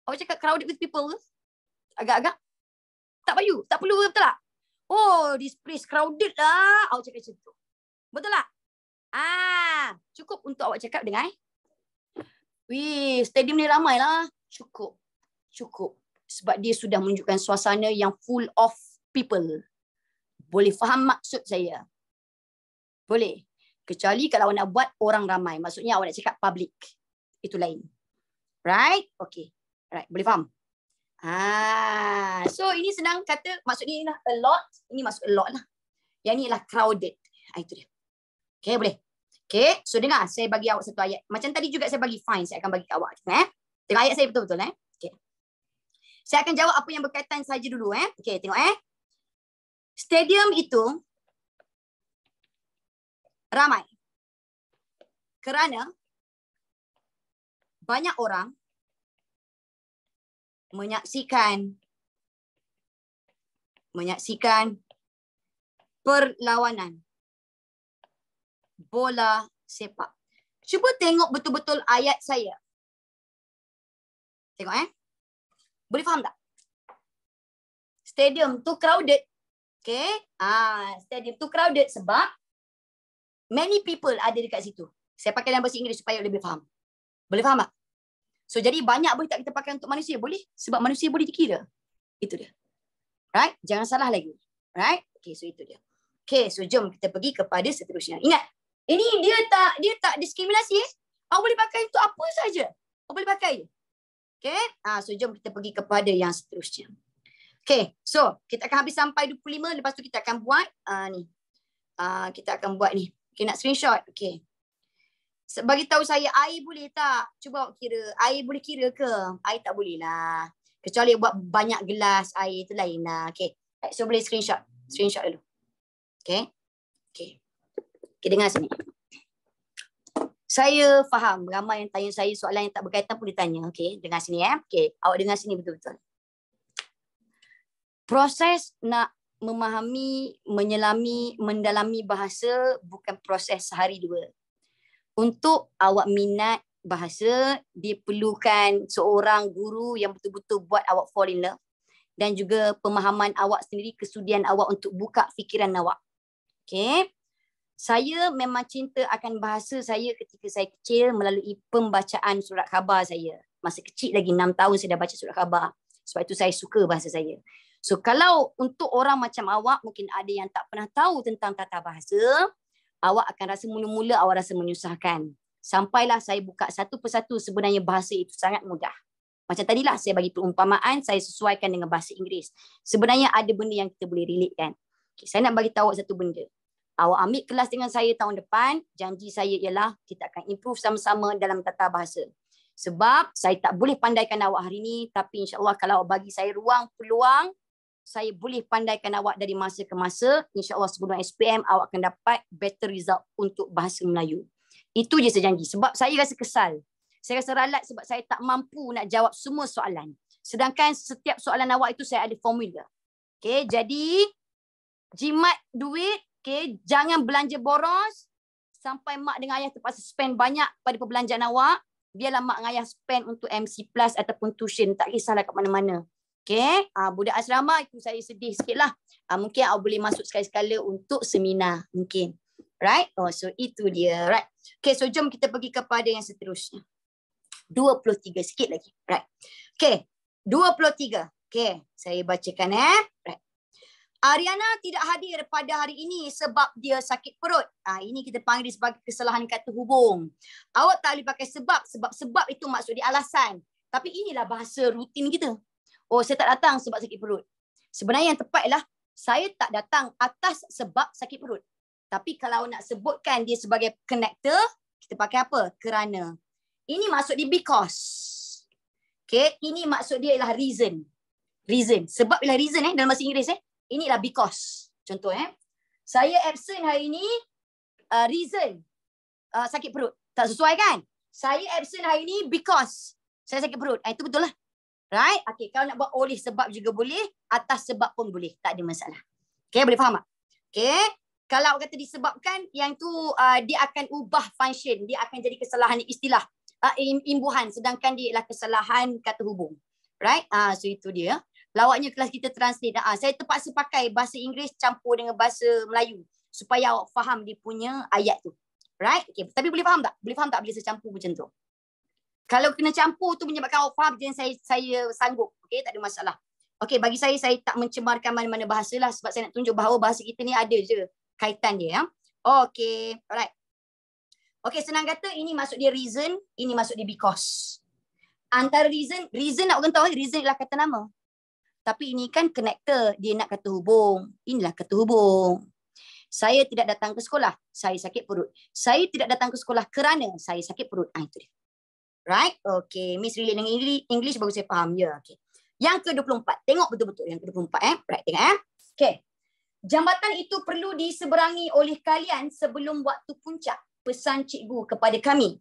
Awak cakap crowded with people ke? Agak-agak? Tak perlu, betul tak? Oh, this place crowded lah. Awak cakap macam tu. Betul tak? Cukup untuk awak cakap dengan stadium ni ramai lah. Cukup. Sebab dia sudah menunjukkan suasana yang full of people. Boleh faham maksud saya? Boleh. Kecuali kalau awak nak buat orang ramai. Maksudnya awak nak cakap public. Itu lain. Right? Okay. Right. Boleh faham? So ini senang kata. Maksudnya ini lah a lot. Ini maksud a lot lah. Yang ni lah crowded. Itu dia. Okay, boleh? Okay, so dengar. Saya bagi awak satu ayat. Macam tadi juga saya bagi fine. Saya akan bagi ke awak. Tengok ayat saya betul-betul. Okay. Saya akan jawab apa yang berkaitan saja dulu. Okay, tengok. Stadium itu ramai. Kerana banyak orang menyaksikan perlawanan bola sepak. Cuba tengok betul-betul ayat saya. Tengok Boleh faham tak? Stadium tu crowded. Okay. Stadium tu crowded sebab many people ada dekat situ. Saya pakai dalam bahasa Inggeris supaya lebih faham. Boleh faham tak? So jadi banyak boleh tak kita pakai untuk manusia? Boleh. Sebab manusia boleh dikira. Itu dia. Right? Jangan salah lagi. Right? Okay, so itu dia. Okay, so jom kita pergi kepada seterusnya. Ingat, ini dia tak diskriminasi. Awak boleh pakai untuk apa saja. Awak boleh pakai. Okay, so jom kita pergi kepada yang seterusnya. Okay, so kita akan habis sampai 25. Lepas tu kita akan buat ni. Kita akan buat ni. Okay, nak screenshot. Okay. Bagi tahu saya, air boleh tak? Cuba awak kira. Air boleh kira ke? Air tak boleh lah. Kecuali buat banyak gelas air, itu lain lah. Okay. So boleh screenshot. Screenshot dulu. Okay. Okay. Okay, dengar sini. Saya faham ramai yang tanya saya soalan yang tak berkaitan pun ditanya. Okay, dengar sini Okay, awak dengar sini betul-betul. Proses nak memahami, menyelami, mendalami bahasa bukan proses sehari dua. Untuk awak minat bahasa, diperlukan seorang guru yang betul-betul buat awak fall in love. Dan juga pemahaman awak sendiri, kesudian awak untuk buka fikiran awak. Okay. Saya memang cinta akan bahasa saya ketika saya kecil melalui pembacaan surat khabar saya. Masa kecil lagi, 6 tahun saya dah baca surat khabar. Sebab itu saya suka bahasa saya. So kalau untuk orang macam awak, mungkin ada yang tak pernah tahu tentang tata bahasa, awak akan rasa mula-mula awak rasa menyusahkan. Sampailah saya buka satu persatu, sebenarnya bahasa itu sangat mudah. Macam tadilah saya bagi perumpamaan, saya sesuaikan dengan bahasa Inggeris. Sebenarnya ada benda yang kita boleh relate kan. Okay, saya nak bagi tahu awak satu benda. Awak ambil kelas dengan saya tahun depan, janji saya ialah kita akan improve sama-sama dalam tata bahasa. Sebab saya tak boleh pandaikan awak hari ini, tapi insyaAllah kalau awak bagi saya ruang, peluang, saya boleh pandaikan awak dari masa ke masa. InsyaAllah sebelum SPM, awak akan dapat better result untuk bahasa Melayu. Itu je saya janji. Sebab saya rasa kesal. Saya rasa ralat sebab saya tak mampu nak jawab semua soalan. Sedangkan setiap soalan awak itu saya ada formula. Okay, jadi jimat duit. Okay, jangan belanja boros sampai mak dengan ayah terpaksa spend banyak pada perbelanjaan awak. Biarlah mak dengan ayah spend untuk MC Plus ataupun tuition. Tak kisahlah kat mana-mana. Okay, budak asrama itu saya sedih sikit lah. Mungkin awak boleh masuk sekali-sekala untuk seminar. Mungkin. Right? So itu dia. Right? Okay, so jom kita pergi kepada yang seterusnya. 23 sikit lagi. Right? Okay, 23. Okay, saya bacakan Right. Ariana tidak hadir pada hari ini sebab dia sakit perut. Ini kita panggil sebagai kesalahan kata hubung. Awak tak boleh pakai sebab itu maksud dia alasan. Tapi inilah bahasa rutin kita. Oh, saya tak datang sebab sakit perut. Sebenarnya yang tepat ialah saya tak datang atas sebab sakit perut. Tapi kalau nak sebutkan dia sebagai connector, kita pakai apa? Kerana. Ini maksud dia because. Okay, ini maksud dia ialah reason. Reason. Sebab ialah reason dalam bahasa Inggeris Inilah because. Contoh saya absent hari ini reason sakit perut. Tak sesuai kan? Saya absent hari ini because saya sakit perut. Itu betul lah. Right? Okay, kalau nak buat oleh sebab juga boleh. Atas sebab pun boleh. Tak ada masalah. Okay, boleh faham tak? Okay. Kalau kata disebabkan, yang tu dia akan ubah function. Dia akan jadi kesalahan istilah. Imbuhan. Sedangkan dia ialah kesalahan kata hubung. Right? So itu dia. Lawaknya kelas kita translate. Saya terpaksa pakai bahasa Inggeris campur dengan bahasa Melayu. supaya awak faham dia punya ayat tu. Right? Okay. Tapi boleh faham tak? Boleh faham tak bila saya campur macam tu? Kalau kena campur tu menyebabkan awak faham, jadi saya sanggup. Okay, tak ada masalah. Okay, bagi saya tak mencemarkan mana-mana bahasa lah. Sebab saya nak tunjuk bahawa bahasa kita ni ada je kaitan dia. Ya. Okay, alright. Okay, senang kata ini masuk dia reason, ini masuk dia because. Antara reason nak orang tahu, reason ialah kata nama. Tapi ini kan connector, dia nak kata hubung. Inilah kata hubung. Saya tidak datang ke sekolah, saya sakit perut. Saya tidak datang ke sekolah kerana saya sakit perut. Itu dia. Right? Okay. Miss relate dengan English baru saya faham. Ya, okay. Yang ke-24. Tengok betul-betul yang ke-24. Right, tengok. Okay. Jambatan itu perlu diseberangi oleh kalian sebelum waktu puncak. Pesan cikgu kepada kami.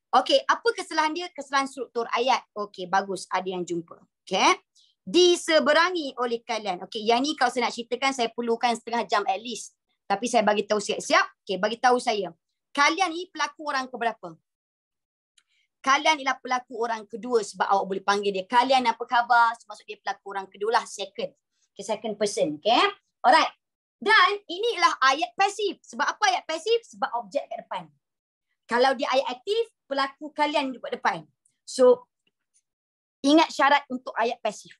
Okay. Apa kesalahan dia? Kesalahan struktur ayat. Okay. Bagus. Ada yang jumpa. Okay. Diseberangi oleh kalian. Okay. Yang ni kalau saya nak ceritakan, saya perlukan setengah jam at least. Tapi saya bagi tahu siap-siap. Okay. Bagi tahu saya. Kalian ni pelaku orang keberapa? Kalian ialah pelaku orang kedua sebab awak boleh panggil dia kalian apa khabar. Maksud dia pelaku orang kedua lah, second. Okay, second person. Okay. Alright. Dan ini ialah ayat pasif. Sebab apa ayat pasif? Sebab objek kat depan. Kalau dia ayat aktif, pelaku kalian duduk kat depan. So, ingat syarat untuk ayat pasif.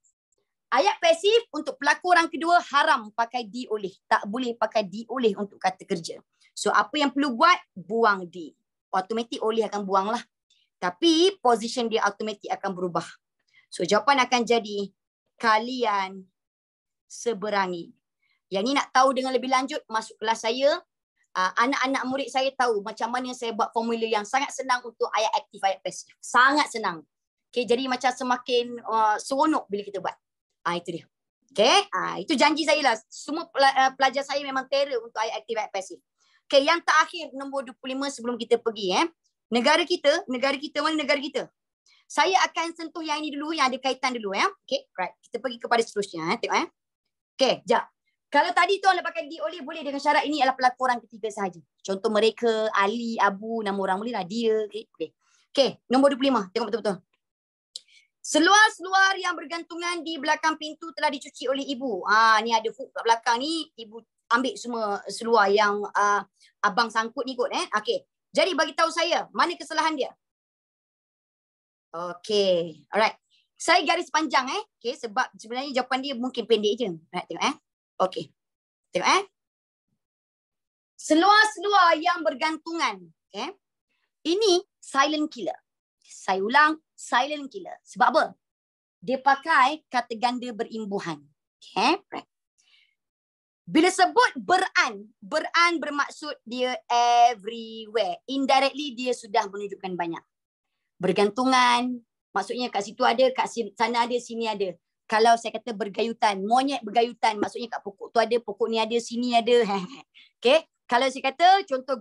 Ayat pasif untuk pelaku orang kedua haram pakai di oleh. Tak boleh pakai di oleh untuk kata kerja. So, apa yang perlu buat? Buang di. Automatik oleh akan buang lah. Tapi position dia automatik akan berubah. So jawapan akan jadi kalian seberangi. Yang ni nak tahu dengan lebih lanjut, masuk kelas saya. Anak-anak murid saya tahu macam mana saya buat formula yang sangat senang untuk ayat aktif, ayat pasif. Sangat senang. Okay, jadi macam semakin seronok bila kita buat. Itu dia. Okay, itu janji saya lah. Semua pelajar saya memang terror untuk ayat aktif, ayat pasif. Okay, yang terakhir nombor 25 sebelum kita pergi. Negara kita mana negara kita? Saya akan sentuh yang ini dulu, yang ada kaitan dulu. Okay, right. Kita pergi kepada seterusnya. Tengok. Okay, sekejap. Kalau tadi tuan nak pakai di oleh, boleh dengan syarat ini adalah pelaku orang ketiga sahaja. Contoh mereka, Ali, Abu, nama orang bolehlah dia. Okay, nombor 25. Tengok betul-betul. Seluar-seluar yang bergantungan di belakang pintu telah dicuci oleh ibu. Ni ada hook kat belakang ni. Ibu ambil semua seluar yang abang sangkut ni kot. Okay. Jadi bagi tahu saya, mana kesalahan dia? Okay, alright. Saya garis panjang okay, sebab sebenarnya jawapan dia mungkin pendek je. Alright, tengok Okay. Tengok Seluar-seluar yang bergantungan, okay. Ini silent killer. Saya ulang, silent killer. Sebab apa? Dia pakai kata ganda berimbuhan. Okay, right. Bila sebut beran bermaksud dia everywhere. Indirectly dia sudah menunjukkan banyak. Bergantungan, maksudnya kat situ ada, kat sana ada, sini ada. Kalau saya kata bergayutan, monyet bergayutan, maksudnya kat pokok tu ada, pokok ni ada, sini ada. Okay. Kalau saya kata contoh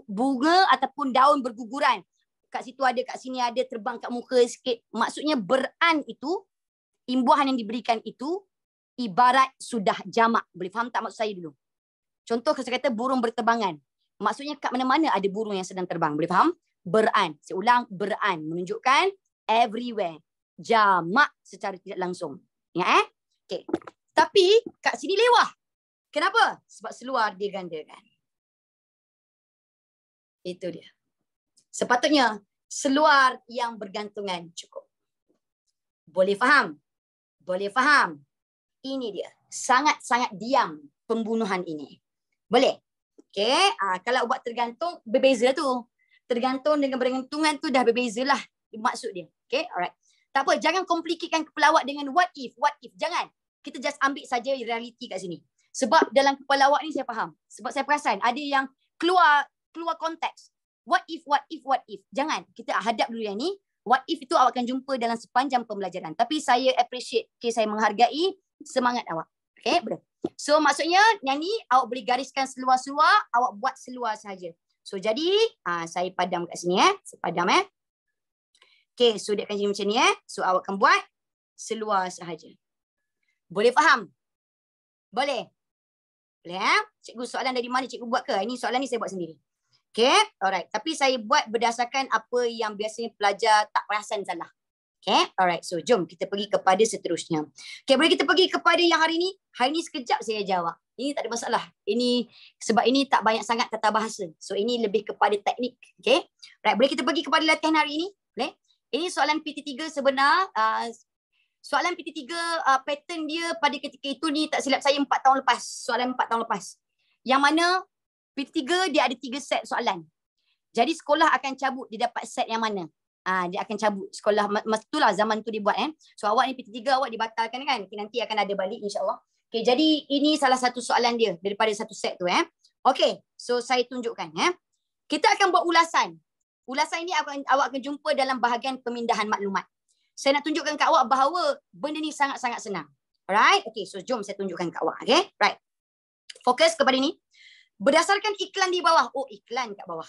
bunga ataupun daun berguguran. Kat situ ada, kat sini ada, terbang kat muka sikit. Maksudnya beran itu, imbuhan yang diberikan itu, ibarat sudah jamak. Boleh faham tak maksud saya dulu? Contoh saya kata burung berterbangan. Maksudnya kat mana-mana ada burung yang sedang terbang. Boleh faham? Beran. Saya ulang, beran. Menunjukkan everywhere. Jamak secara tidak langsung. Ya Okay. Tapi kat sini lewah. Kenapa? Sebab seluar dia gandakan. Itu dia. Sepatutnya seluar yang bergantungan cukup. Boleh faham? Boleh faham? Ini dia. Sangat-sangat diam pembunuhan ini. Boleh? Okay. Kalau buat tergantung, berbeza tu. Tergantung dengan bergantungan tu dah berbeza lah maksud dia. Okay. Alright. Tak apa. Jangan complicate kepala awak dengan what if. What if. Jangan. Kita just ambil saja realiti kat sini. Sebab dalam kepala awak ni saya faham. Sebab saya perasan ada yang keluar konteks. What if, what if, what if. Jangan. Kita hadap dulu yang ni. What if itu awak akan jumpa dalam sepanjang pembelajaran. Tapi saya appreciate. Okay, saya menghargai semangat awak. Okay, betul. So maksudnya yang ni awak boleh gariskan seluar-seluar, awak buat seluar sahaja. So jadi saya padam kat sini Saya padam Okay, so dia akan jadi macam ni So awak akan buat seluar sahaja. Boleh faham? Boleh? Boleh Cikgu soalan dari mana cikgu buat ke? Ini soalan ni saya buat sendiri. Okay, alright. Tapi saya buat berdasarkan apa yang biasanya pelajar tak perasan salah. Okay, alright. So, jom kita pergi kepada seterusnya. Okay, boleh kita pergi kepada yang hari ni? Hari ni sekejap saya jawab. Ini tak ada masalah. Ini sebab ini tak banyak sangat kata bahasa. So ini lebih kepada teknik. Okay. Right. Boleh kita pergi kepada latihan hari ini? Boleh? Ini soalan PT3 sebenar. Soalan PT3 pattern dia pada ketika itu ni tak silap saya 4 tahun lepas. Soalan 4 tahun lepas. Yang mana PT3 dia ada 3 set soalan. Jadi sekolah akan cabut dia dapat set yang mana. Dia akan cabut sekolah. Itulah zaman tu dia buat. So awak ni PT3 awak dibatalkan kan. Okay, nanti akan ada balik insyaAllah. Okay, jadi ini salah satu soalan dia daripada satu set tu. Okay, so saya tunjukkan. Kita akan buat ulasan. Ulasan ini awak akan jumpa dalam bahagian pemindahan maklumat. Saya nak tunjukkan kat awak bahawa benda ni sangat-sangat senang. Alright, okay, so jom saya tunjukkan kat awak. Okay, right. Fokus kepada ni. Berdasarkan iklan di bawah. Oh, iklan kat bawah.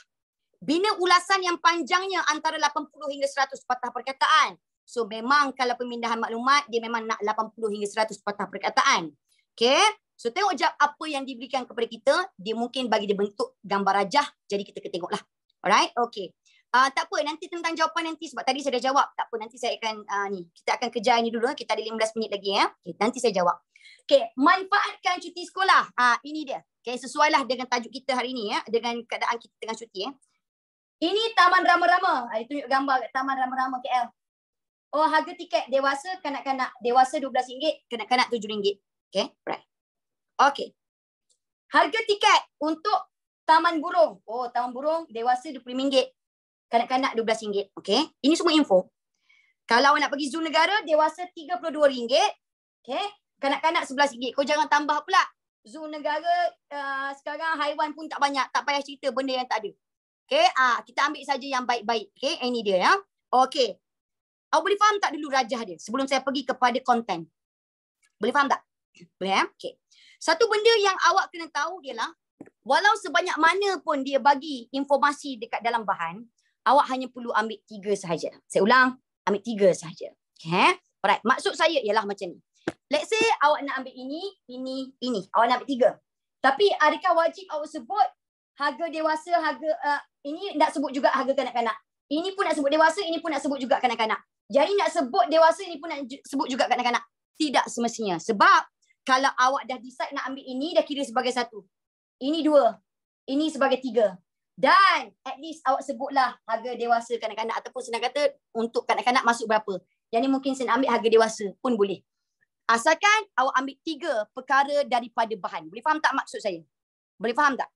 Bina ulasan yang panjangnya antara 80 hingga 100 patah perkataan. So memang kalau pemindahan maklumat, dia memang nak 80 hingga 100 patah perkataan. Okay. So tengok jap apa yang diberikan kepada kita. Dia mungkin bagi dia bentuk gambar rajah. Jadi kita tengoklah. Alright. Okay. Tak apa. Nanti tentang jawapan nanti. Sebab tadi saya dah jawab. Tak apa. Nanti saya akan kita akan kejar ini dulu. Kita ada 15 minit lagi. Okay, nanti saya jawab. Okay. Manfaatkan cuti sekolah. Ini dia. Okay. Sesuailah dengan tajuk kita hari ini. Dengan keadaan kita tengah cuti. Ini Taman Rama-Rama. Tunjuk gambar kat Taman Rama-Rama KL. Oh, harga tiket dewasa kanak-kanak. Dewasa RM12. Kanak-kanak RM7. Okay, right. Okay. Harga tiket untuk Taman Burung. Oh, Taman Burung dewasa RM20. Kanak-kanak RM12. Okay. Ini semua info. Kalau nak pergi zoo negara, dewasa RM32. Okay. Kanak-kanak RM11. Kau jangan tambah pula. Zoo negara sekarang haiwan pun tak banyak. Tak payah cerita benda yang tak ada. Okay. Kita ambil saja yang baik-baik. Okay. Ini dia ya. Okay. Awak boleh faham tak dulu rajah dia sebelum saya pergi kepada konten? Boleh faham tak? Boleh ya? Okay. Satu benda yang awak kena tahu ialah walau sebanyak mana pun dia bagi informasi dekat dalam bahan, awak hanya perlu ambil 3 sahaja. Saya ulang, ambil 3 sahaja. Okay. Alright. Maksud saya ialah macam ni. Let's say awak nak ambil ini. Awak nak ambil 3. Tapi adakah wajib awak sebut harga dewasa, harga ini nak sebut juga harga kanak-kanak. Ini pun nak sebut dewasa, ini pun nak sebut juga kanak-kanak. Jadi nak sebut dewasa, ini pun nak sebut juga kanak-kanak. Tidak semestinya. Sebab kalau awak dah decide nak ambil ini, dah kira sebagai 1. Ini 2. Ini sebagai 3. Dan at least awak sebutlah harga dewasa kanak-kanak. Ataupun senang kata untuk kanak-kanak masuk berapa. Yang ni mungkin saya nak ambil harga dewasa pun boleh. Asalkan awak ambil 3 perkara daripada bahan. Boleh faham tak maksud saya? Boleh faham tak?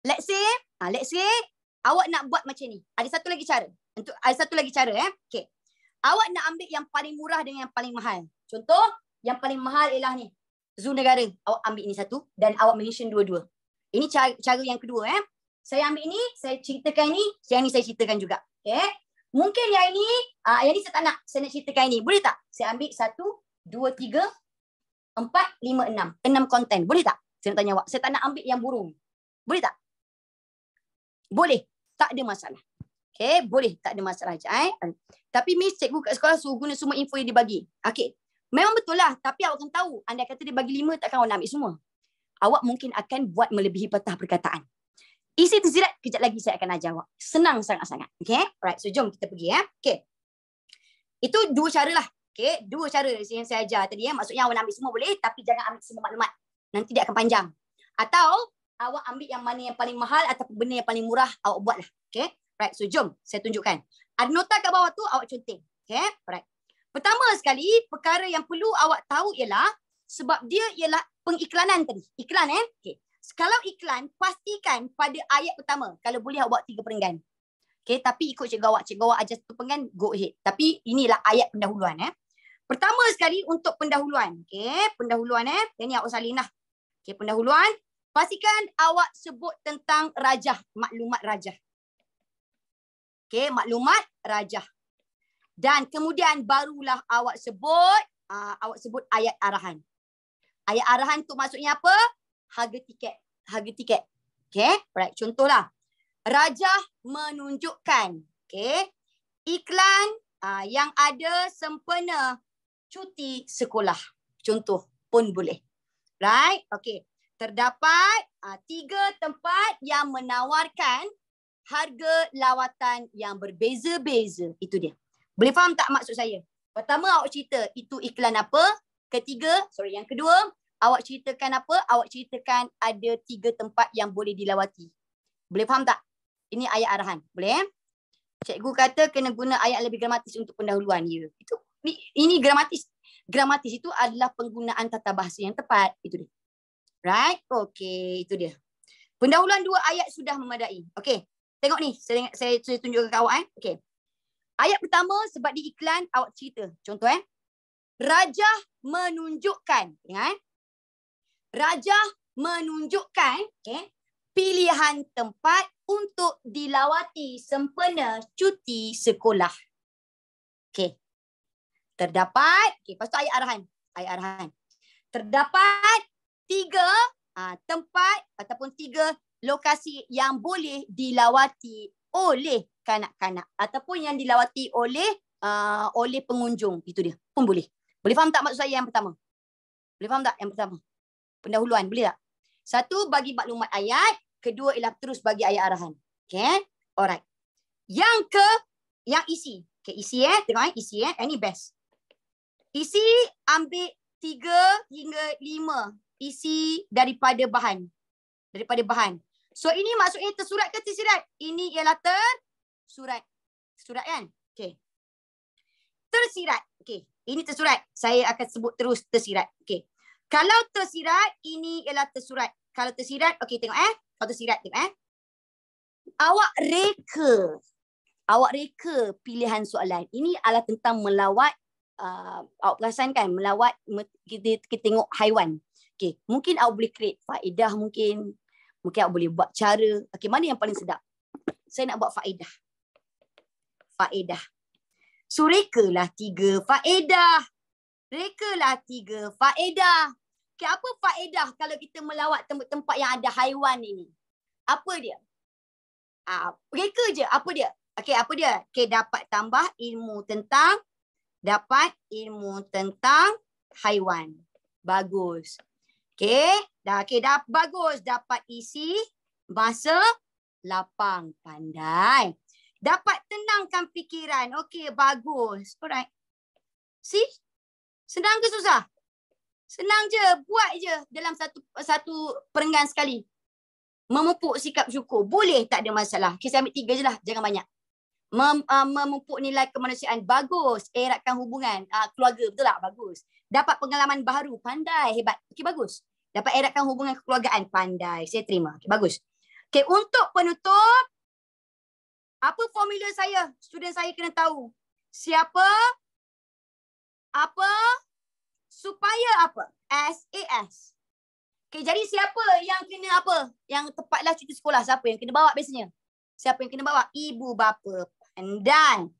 Let's say awak nak buat macam ni. Ada satu lagi cara. Okay. Awak nak ambil yang paling murah dengan yang paling mahal. Contoh, yang paling mahal ialah ni. Zoo negara. Awak ambil ini satu dan awak mention dua-dua. Ini cara yang kedua. Saya ambil ini, saya ceritakan ini, yang ni saya ceritakan juga. Okay. Mungkin yang ini saya tak nak. Saya nak ceritakan ini. Boleh tak? Saya ambil 1, 2, 3, 4, 5, 6. 6 konten. Boleh tak? Saya nak tanya awak. Saya tak nak ambil yang burung. Boleh tak? Boleh. Tak ada masalah. Okay. Boleh. Tak ada masalah. Tapi Miss cikgu kat sekolah suruh guna semua info yang dibagi. Okay. Memang betul lah. Tapi awak akan tahu. Anda kata dia bagi 5, takkan awak nak ambil semua. Awak mungkin akan buat melebihi patah perkataan. Isi tersirat, kejap lagi saya akan ajar awak. Senang sangat-sangat. Okay. Alright. So jom kita pergi. Okay. Itu 2 cara lah. Okay. 2 cara yang saya ajar tadi. Maksudnya awak nak ambil semua boleh. Tapi jangan ambil semua maklumat. Nanti dia akan panjang. Atau awak ambil yang mana yang paling mahal ataupun benda yang paling murah awak buatlah. Okay. Right. So jom saya tunjukkan. Ada nota kat bawah tu awak conteng. Okay. Right. Pertama sekali perkara yang perlu awak tahu ialah sebab dia ialah pengiklanan tadi. Iklan Okay. Kalau iklan pastikan pada ayat pertama. Kalau boleh awak buat 3 perenggan. Okay. Tapi ikut cikgu awak. Cikgu awak ajar 1 perenggan go ahead. Tapi inilah ayat pendahuluan. Pertama sekali untuk pendahuluan. Okay. Pendahuluan Yang ni awak salin lah. Okay. Pendahuluan. Pastikan awak sebut tentang rajah. Maklumat rajah. Okay, maklumat rajah. Dan kemudian barulah awak sebut ayat arahan. Ayat arahan tu maksudnya apa? Harga tiket. Harga tiket. Okay, right. Contohlah. Rajah menunjukkan. Okay. Iklan yang ada sempena cuti sekolah. Contoh pun boleh. Right. Okay. Terdapat 3 tempat yang menawarkan harga lawatan yang berbeza-beza. Itu dia. Boleh faham tak maksud saya? Pertama awak cerita itu iklan apa. Yang kedua, awak ceritakan apa? Awak ceritakan ada 3 tempat yang boleh dilawati. Boleh faham tak? Ini ayat arahan. Boleh? Cikgu kata kena guna ayat lebih gramatis untuk pendahuluan. Ya. Ini gramatis. Gramatis itu adalah penggunaan tata bahasa yang tepat. Itu dia. Right? Okey, itu dia. Pendahuluan 2 ayat sudah memadai. Okey. Tengok ni, saya tunjukkan ke awak. Okey. Ayat pertama sebab di iklan awak cerita. Contoh Raja menunjukkan. Ingat? Raja menunjukkan pilihan tempat untuk dilawati sempena cuti sekolah. Okey. Terdapat, lepas tu ayat arahan. Ayat arahan. Terdapat 3 tempat ataupun 3 lokasi yang boleh dilawati oleh kanak-kanak ataupun yang dilawati oleh pengunjung. Itu dia. Pun boleh. Boleh faham tak maksud saya yang pertama? Boleh faham tak yang pertama? Pendahuluan, boleh tak? Satu, bagi maklumat ayat. Kedua ialah terus bagi ayat arahan. Okay? Alright. Yang isi. Okay, isi tengok isi ini best. Isi ambil 3 hingga 5 isi daripada bahan. So ini maksudnya tersurat ke tersirat? Ini ialah tersurat. Tersurat kan? Okey. Tersirat. Okey. Ini tersurat. Saya akan sebut terus tersirat. Okey. Kalau tersirat, ini ialah tersurat. Kalau tersirat, okey tengok Kalau tersirat tengok Awak reka pilihan soalan. Ini adalah tentang melawat. Awak perasan kan melawat kita tengok haiwan. Okey, mungkin awak boleh create faedah mungkin awak boleh buat cara. Okey, mana yang paling sedap? Saya nak buat faedah. So rekalah 3 faedah. Okey, apa faedah kalau kita melawat tempat-tempat yang ada haiwan ini? Apa dia? Reka je. Apa dia? Okey, apa dia? Okey, dapat ilmu tentang haiwan. Bagus. Okey, dah bagus. Dapat isi masa lapang. Pandai. Dapat tenangkan fikiran. Okey, bagus. Alright. See? Senang ke susah? Senang je. Buat je dalam satu perenggan sekali. Memupuk sikap syukur. Boleh, tak ada masalah. Okay, saya ambil 3 je lah. Jangan banyak. Memupuk nilai kemanusiaan. Bagus. Eratkan hubungan keluarga. Betul tak? Bagus. Dapat pengalaman baru. Pandai. Hebat. Okey, bagus. Dapat eratkan hubungan kekeluargaan. Pandai. Saya terima. Okay, bagus. Okay, untuk penutup. Apa formula saya? Student saya kena tahu. Siapa? Apa? Supaya apa? SAS. Okay, jadi siapa yang kena apa? Yang tepatlah cuti sekolah. Siapa yang kena bawa biasanya? Siapa yang kena bawa? Ibu bapa. Pandai.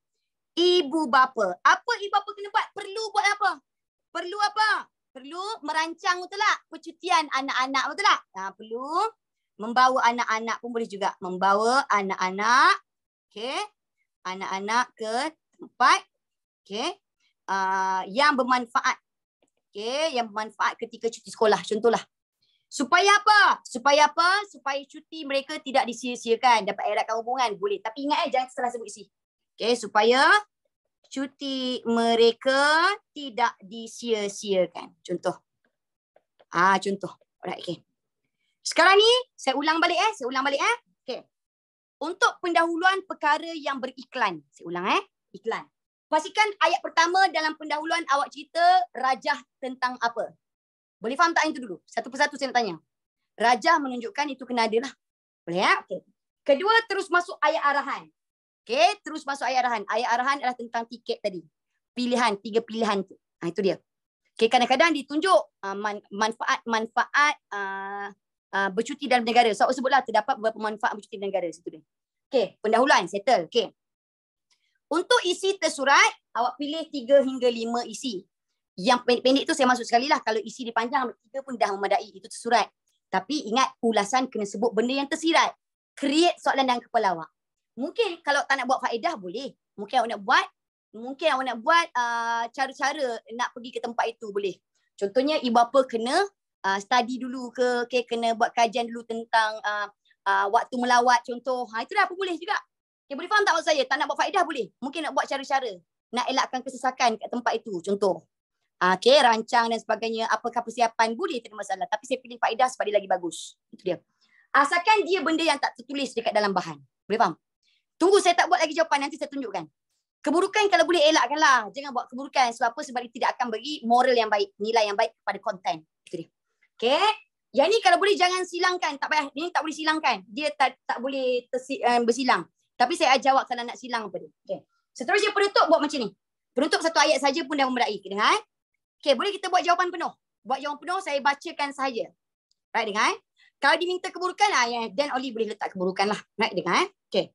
Ibu bapa. Apa ibu bapa kena buat? Perlu buat apa? Perlu apa? Perlu merancang, betul tak? Percutian anak-anak, betul tak? Perlu membawa anak-anak pun boleh juga. Membawa anak-anak. Okay. Anak-anak ke tempat. Okay. Yang bermanfaat. Okay. Yang bermanfaat ketika cuti sekolah. Contohlah. Supaya apa? Supaya cuti mereka tidak disia-siakan. Dapat eratkan hubungan. Boleh. Tapi ingat jangan salah sebut isi. Okay. Supaya cuti mereka tidak disia-siakan. Contoh. Contoh. Alright, okay. Sekarang ni, saya ulang balik. Okay. Untuk pendahuluan perkara yang beriklan. Saya ulang iklan. Pastikan ayat pertama dalam pendahuluan awak cerita rajah tentang apa? Boleh faham tak itu dulu? Satu persatu saya nak tanya. Rajah menunjukkan itu kena ada lah. Boleh Okay. Kedua, terus masuk ayat arahan. Okay, terus masuk ayat arahan. Ayat arahan adalah tentang tiket tadi. Pilihan, 3 pilihan tu. Itu dia. Okay, kadang-kadang ditunjuk manfaat bercuti dalam negara. So, sebutlah terdapat beberapa manfaat bercuti dalam negara. Situ dia. Okay, pendahuluan, settle. Okay. Untuk isi tersurat, awak pilih 3 hingga 5 isi. Yang pendek-pendek tu saya masuk sekali lah. Kalau isi dipanjang, 3 pun dah memadai. Itu tersurat. Tapi ingat, ulasan kena sebut benda yang tersirat. Create soalan dalam kepala awak. Mungkin kalau tak nak buat faedah, boleh. Mungkin awak nak buat cara-cara nak pergi ke tempat itu, boleh. Contohnya, ibu bapa kena study dulu ke, kena buat kajian dulu tentang waktu melawat, contoh. Itu dah apa boleh juga. Okay, boleh faham tak maksud saya? Tak nak buat faedah, boleh. Mungkin nak buat cara-cara. Nak elakkan kesesakan kat tempat itu, contoh. Okay, rancang dan sebagainya. Apakah persiapan? Boleh, tak ada masalah. Tapi saya pilih faedah sebab dia lagi bagus. Itu dia. Asalkan dia benda yang tak tertulis dekat dalam bahan. Boleh faham? Tunggu, saya tak buat lagi jawapan. Nanti saya tunjukkan. Keburukan kalau boleh elakkanlah. Jangan buat keburukan. Sebab apa? Sebab dia tidak akan beri moral yang baik. Nilai yang baik kepada konten. Itu dia. Okay. Yang ni kalau boleh jangan silangkan. Tak payah. Ini tak boleh silangkan. Dia tak boleh bersilang. Tapi saya jawab kalau nak silang apa dia. Okay. Seterusnya penutup buat macam ni. Penutup satu ayat saja pun dah memadai. Dengar. Okay, boleh kita buat jawapan penuh. Buat jawapan penuh, saya bacakan sahaja. Right, dengar. Kalau diminta keburukan, then only boleh letak keburukan lah. Right, dengar. Okay.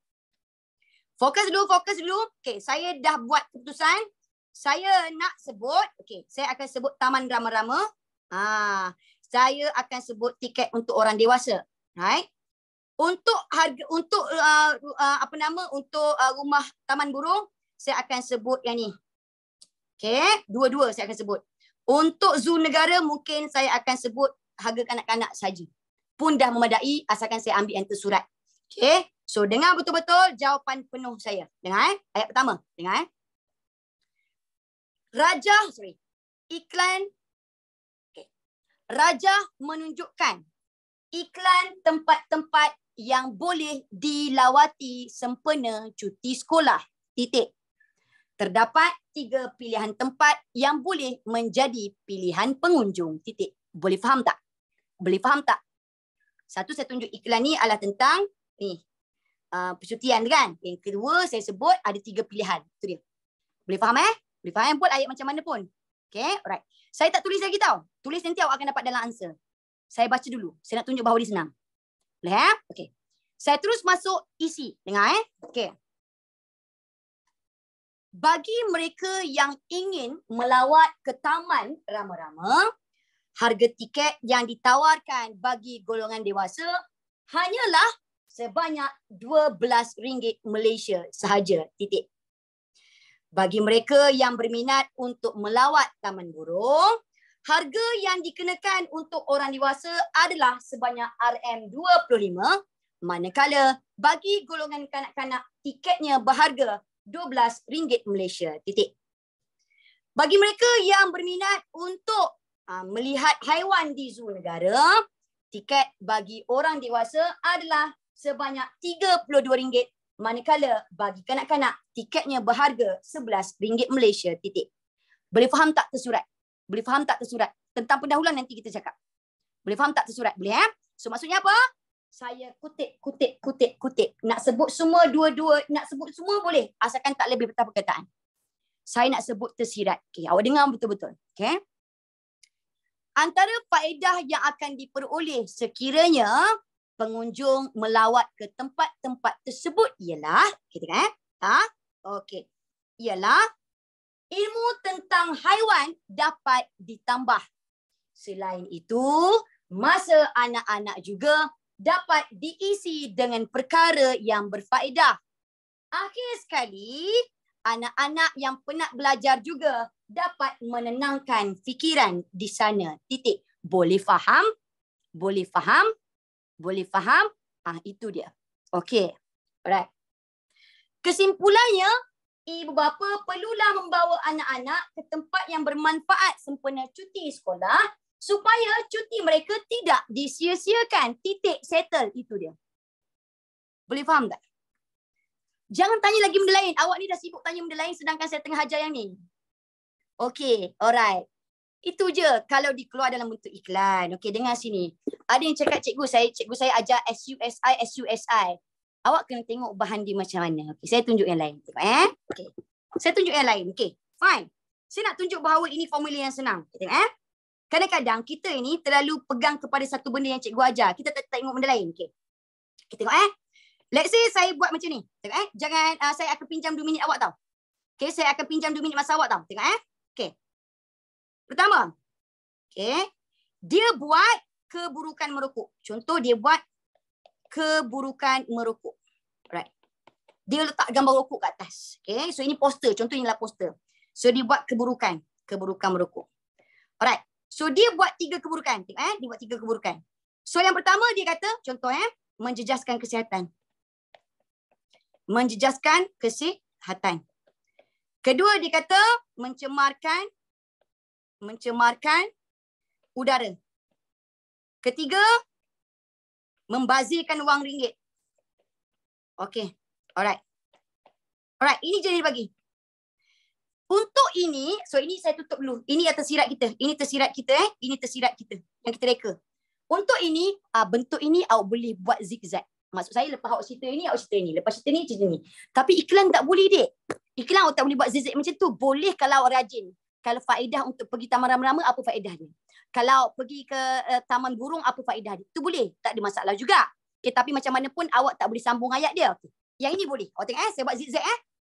Fokus dulu. Okay, saya dah buat keputusan. Saya nak sebut, okay, saya akan sebut Taman Rama-Rama. Saya akan sebut tiket untuk orang dewasa. Right. Untuk harga, untuk untuk rumah Taman Burung, saya akan sebut yang ni. Okay, dua-dua saya akan sebut. Untuk zoo negara mungkin saya akan sebut harga kanak-kanak saja. Pun dah memadai asalkan saya ambil yang tersurat. Okay, so dengar betul-betul jawapan penuh saya. Dengar ayat pertama. Dengar iklan. Okay. Raja menunjukkan iklan tempat-tempat yang boleh dilawati sempena cuti sekolah. Titik. Terdapat 3 pilihan tempat yang boleh menjadi pilihan pengunjung. Titik. Boleh faham tak? Boleh faham tak? Satu, saya tunjuk iklan ni adalah tentang ni percutian kan. Yang kedua, saya sebut ada 3 pilihan. Itu dia. Boleh faham Boleh faham buat ayat macam mana pun. Okay, alright. Saya tak tulis lagi tau. Tulis nanti awak akan dapat dalam answer. Saya baca dulu. Saya nak tunjuk bahawa dia senang. Boleh Okay. Saya terus masuk isi. Dengar Okay. Bagi mereka yang ingin melawat ke Taman Rama-Rama, harga tiket yang ditawarkan bagi golongan dewasa hanyalah sebanyak RM12 Malaysia sahaja. Titik. Bagi mereka yang berminat untuk melawat Taman Burung, harga yang dikenakan untuk orang dewasa adalah sebanyak RM25, manakala bagi golongan kanak-kanak tiketnya berharga RM12 Malaysia. Titik. Bagi mereka yang berminat untuk melihat haiwan di zoo negara, tiket bagi orang dewasa adalah sebanyak RM32, manakala bagi kanak-kanak tiketnya berharga RM11 Malaysia. Titik. Boleh faham tak tersurat? Boleh faham tak tersurat? Tentang pendahuluan nanti kita cakap. Boleh faham tak tersurat? Boleh So maksudnya apa? Saya kutip. Nak sebut semua dua-dua, nak sebut semua boleh. Asalkan tak lebih betapa perkataan. Saya nak sebut tersirat. Okay, awak dengar betul-betul. Okay. Antara faedah yang akan diperoleh sekiranya pengunjung melawat ke tempat-tempat tersebut ialah, kita kan? Okey. Ialah ilmu tentang haiwan dapat ditambah. Selain itu, masa anak-anak juga dapat diisi dengan perkara yang berfaedah. Akhir sekali, anak-anak yang penat belajar juga dapat menenangkan fikiran di sana. Titik. Boleh faham? Boleh faham? Boleh faham? Itu dia. Okey. Alright. Kesimpulannya, ibu bapa perlulah membawa anak-anak ke tempat yang bermanfaat sempena cuti sekolah supaya cuti mereka tidak disia-siakan. Titik, settle. Itu dia. Boleh faham tak? Jangan tanya lagi benda lain. Awak ni dah sibuk tanya benda lain sedangkan saya tengah ajar yang ni. Okey, alright. Itu je kalau dikeluar dalam bentuk iklan. Okey, dengar sini. Ada yang cakap cikgu saya ajar SUSI. Awak kena tengok bahan dia macam mana. Okey, saya tunjuk yang lain. Tengok Okey. Saya tunjuk yang lain. Okey, fine. Saya nak tunjuk bahawa ini formula yang senang. Tengok Kadang-kadang kita ini terlalu pegang kepada satu benda yang cikgu ajar. Kita tak tengok benda lain. Okey. Kita tengok Let's say saya buat macam ni. Tengok Jangan saya akan pinjam 2 minit awak tau. Okey, saya akan pinjam 2 minit masa awak tau. Tengok Okey. Pertama. Okey. Dia buat keburukan merokok. Contoh dia buat keburukan merokok. Right. Dia letak gambar rokok kat atas. Okey. So ini poster. Contoh inilah poster. So dia buat keburukan merokok. Alright. So dia buat 3 keburukan. Tengok dia buat 3 keburukan. So yang pertama dia kata contoh menjejaskan kesihatan. Menjejaskan kesihatan. Kedua dia kata mencemarkan mencemarkan udara. Ketiga, membazirkan wang ringgit. Okey. Alright. Alright, ini je dibagi. Untuk ini, so ini saya tutup dulu. Ini yang tersirat kita. Ini tersirat kita Ini tersirat kita. Yang kita reka. Untuk ini, bentuk ini awak boleh buat zigzag. Maksud saya lepas awak cerita ini, awak cerita ini. Lepas cerita ni, cerita ni. Tapi iklan tak boleh, dek. Iklan awak tak boleh buat zigzag macam tu. Boleh kalau awak rajin. Kalau faedah untuk pergi taman rama-rama, apa faedah dia? Kalau pergi ke taman burung, apa faedah dia? Itu boleh. Tak ada masalah juga. Okay, tapi macam mana pun awak tak boleh sambung ayat dia. Okay. Yang ini boleh. Awak tengok saya buat zigzag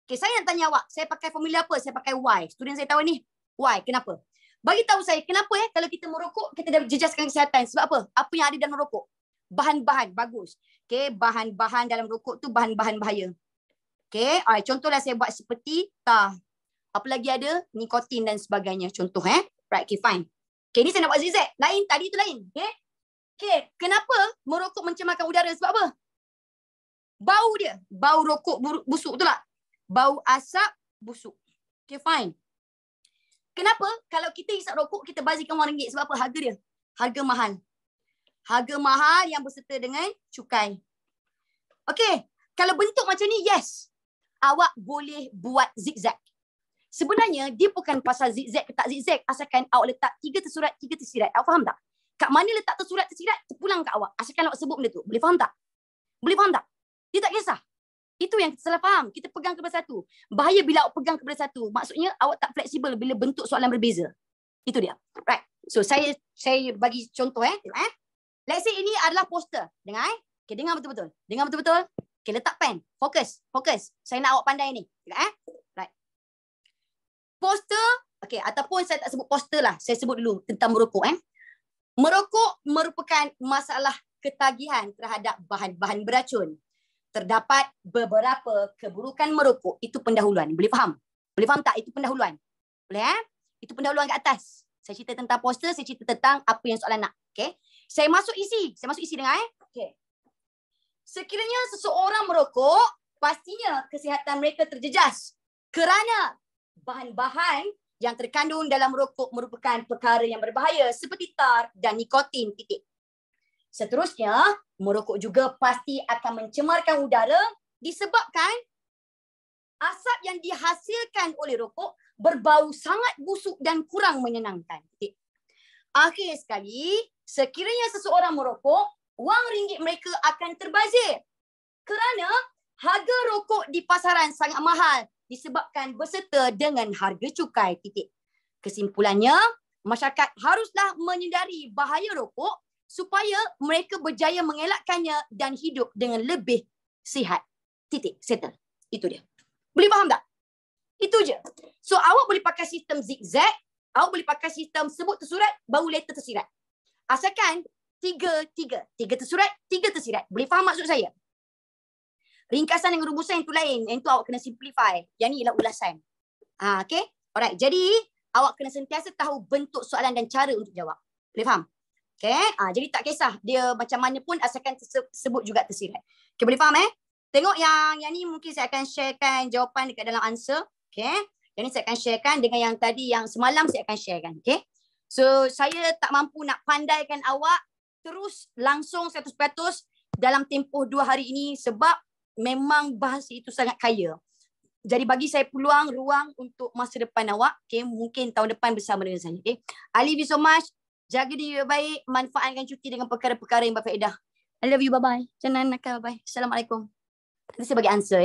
Okay, saya nak tanya awak, saya pakai formula apa? Saya pakai Y. Student saya tahu ni. Y, kenapa? Bagi tahu saya, kenapa kalau kita merokok, kita dah jejaskan kesihatan. Sebab apa? Apa yang ada dalam rokok? Bahan-bahan, bagus. Okay, bahan-bahan dalam rokok tu bahan-bahan bahaya. Okay, contohlah saya buat seperti tar. Apa lagi ada? Nikotin dan sebagainya. Contoh, Right, okay, fine. Okay, ni saya nak buat zigzag. Lain, tadi tu lain. Okay. Okay, kenapa merokok mencemarkan udara? Sebab apa? Bau dia. Bau rokok busuk tu lah. Bau asap busuk. Okay, fine. Kenapa? Kalau kita hisap rokok, kita bazirkan wang ringgit. Sebab apa? Harga dia. Harga mahal. Harga mahal yang berserta dengan cukai. Okay. Kalau bentuk macam ni, yes. Awak boleh buat zigzag. Sebenarnya, dia bukan pasal zigzag ke tak zigzag. Asalkan awak letak 3 tersurat, 3 tersirat. Awak faham tak? Kat mana letak tersurat, tersirat, terpulang kat awak. Asalkan awak sebut benda tu. Boleh faham tak? Boleh faham tak? Dia tak kisah. Itu yang kita salah faham. Kita pegang kepada satu. Bahaya bila awak pegang kepada satu. Maksudnya awak tak fleksibel bila bentuk soalan berbeza. Itu dia. Right. So saya bagi contoh Let's say ini adalah poster. Dengar Okay, dengar betul-betul. Dengar betul-betul. Okay, letak pen. Fokus. Fokus. Saya nak awak pandai ni. Dengar Right. Poster. Okay, ataupun saya tak sebut poster lah. Saya sebut dulu tentang merokok Merokok merupakan masalah ketagihan terhadap bahan-bahan beracun. Terdapat beberapa keburukan merokok. Itu pendahuluan. Boleh faham? Boleh faham tak? Itu pendahuluan. Boleh Itu pendahuluan kat atas. Saya cerita tentang poster, saya cerita tentang apa yang soalan nak. Okay. Saya masuk isi dengar Okay. Sekiranya seseorang merokok, pastinya kesihatan mereka terjejas. Kerana bahan-bahan yang terkandung dalam rokok merupakan perkara yang berbahaya seperti tar dan nikotin. Seterusnya, merokok juga pasti akan mencemarkan udara disebabkan asap yang dihasilkan oleh rokok berbau sangat busuk dan kurang menyenangkan. Akhir sekali, sekiranya seseorang merokok, wang ringgit mereka akan terbazir kerana harga rokok di pasaran sangat mahal disebabkan berserta dengan harga cukai. Kesimpulannya, masyarakat haruslah menyedari bahaya rokok supaya mereka berjaya mengelakkannya dan hidup dengan lebih sihat. Settle. Itu dia. Boleh faham tak? Itu je. So, awak boleh pakai sistem zigzag, awak boleh pakai sistem sebut tersurat, baru letter tersirat. Asalkan 3 tersurat, 3 tersirat. Boleh faham maksud saya? Ringkasan dengan rumusan itu lain. Yang itu awak kena simplify. Yang ni ialah ulasan. Okay? Alright. Jadi, awak kena sentiasa tahu bentuk soalan dan cara untuk jawab. Boleh faham? Okay? Jadi tak kisah. Dia macam mana pun asalkan sebut juga tersirat. Okay, boleh faham Tengok yang ni mungkin saya akan sharekan jawapan dekat dalam answer. Okay? Yang ni saya akan sharekan dengan yang tadi yang semalam saya akan sharekan. Okay? So, saya tak mampu nak pandaikan awak terus langsung 100% dalam tempoh 2 hari ini sebab memang bahasa itu sangat kaya. Jadi bagi saya peluang, ruang untuk masa depan awak. Okay? Mungkin tahun depan bersama dengan saya. Okay? I love you so much. Jaga diri baik, manfaatkan cuti dengan perkara-perkara yang berfaedah. I love you, bye-bye. Jangan nakal, bye. Assalamualaikum. Nanti saya bagi answer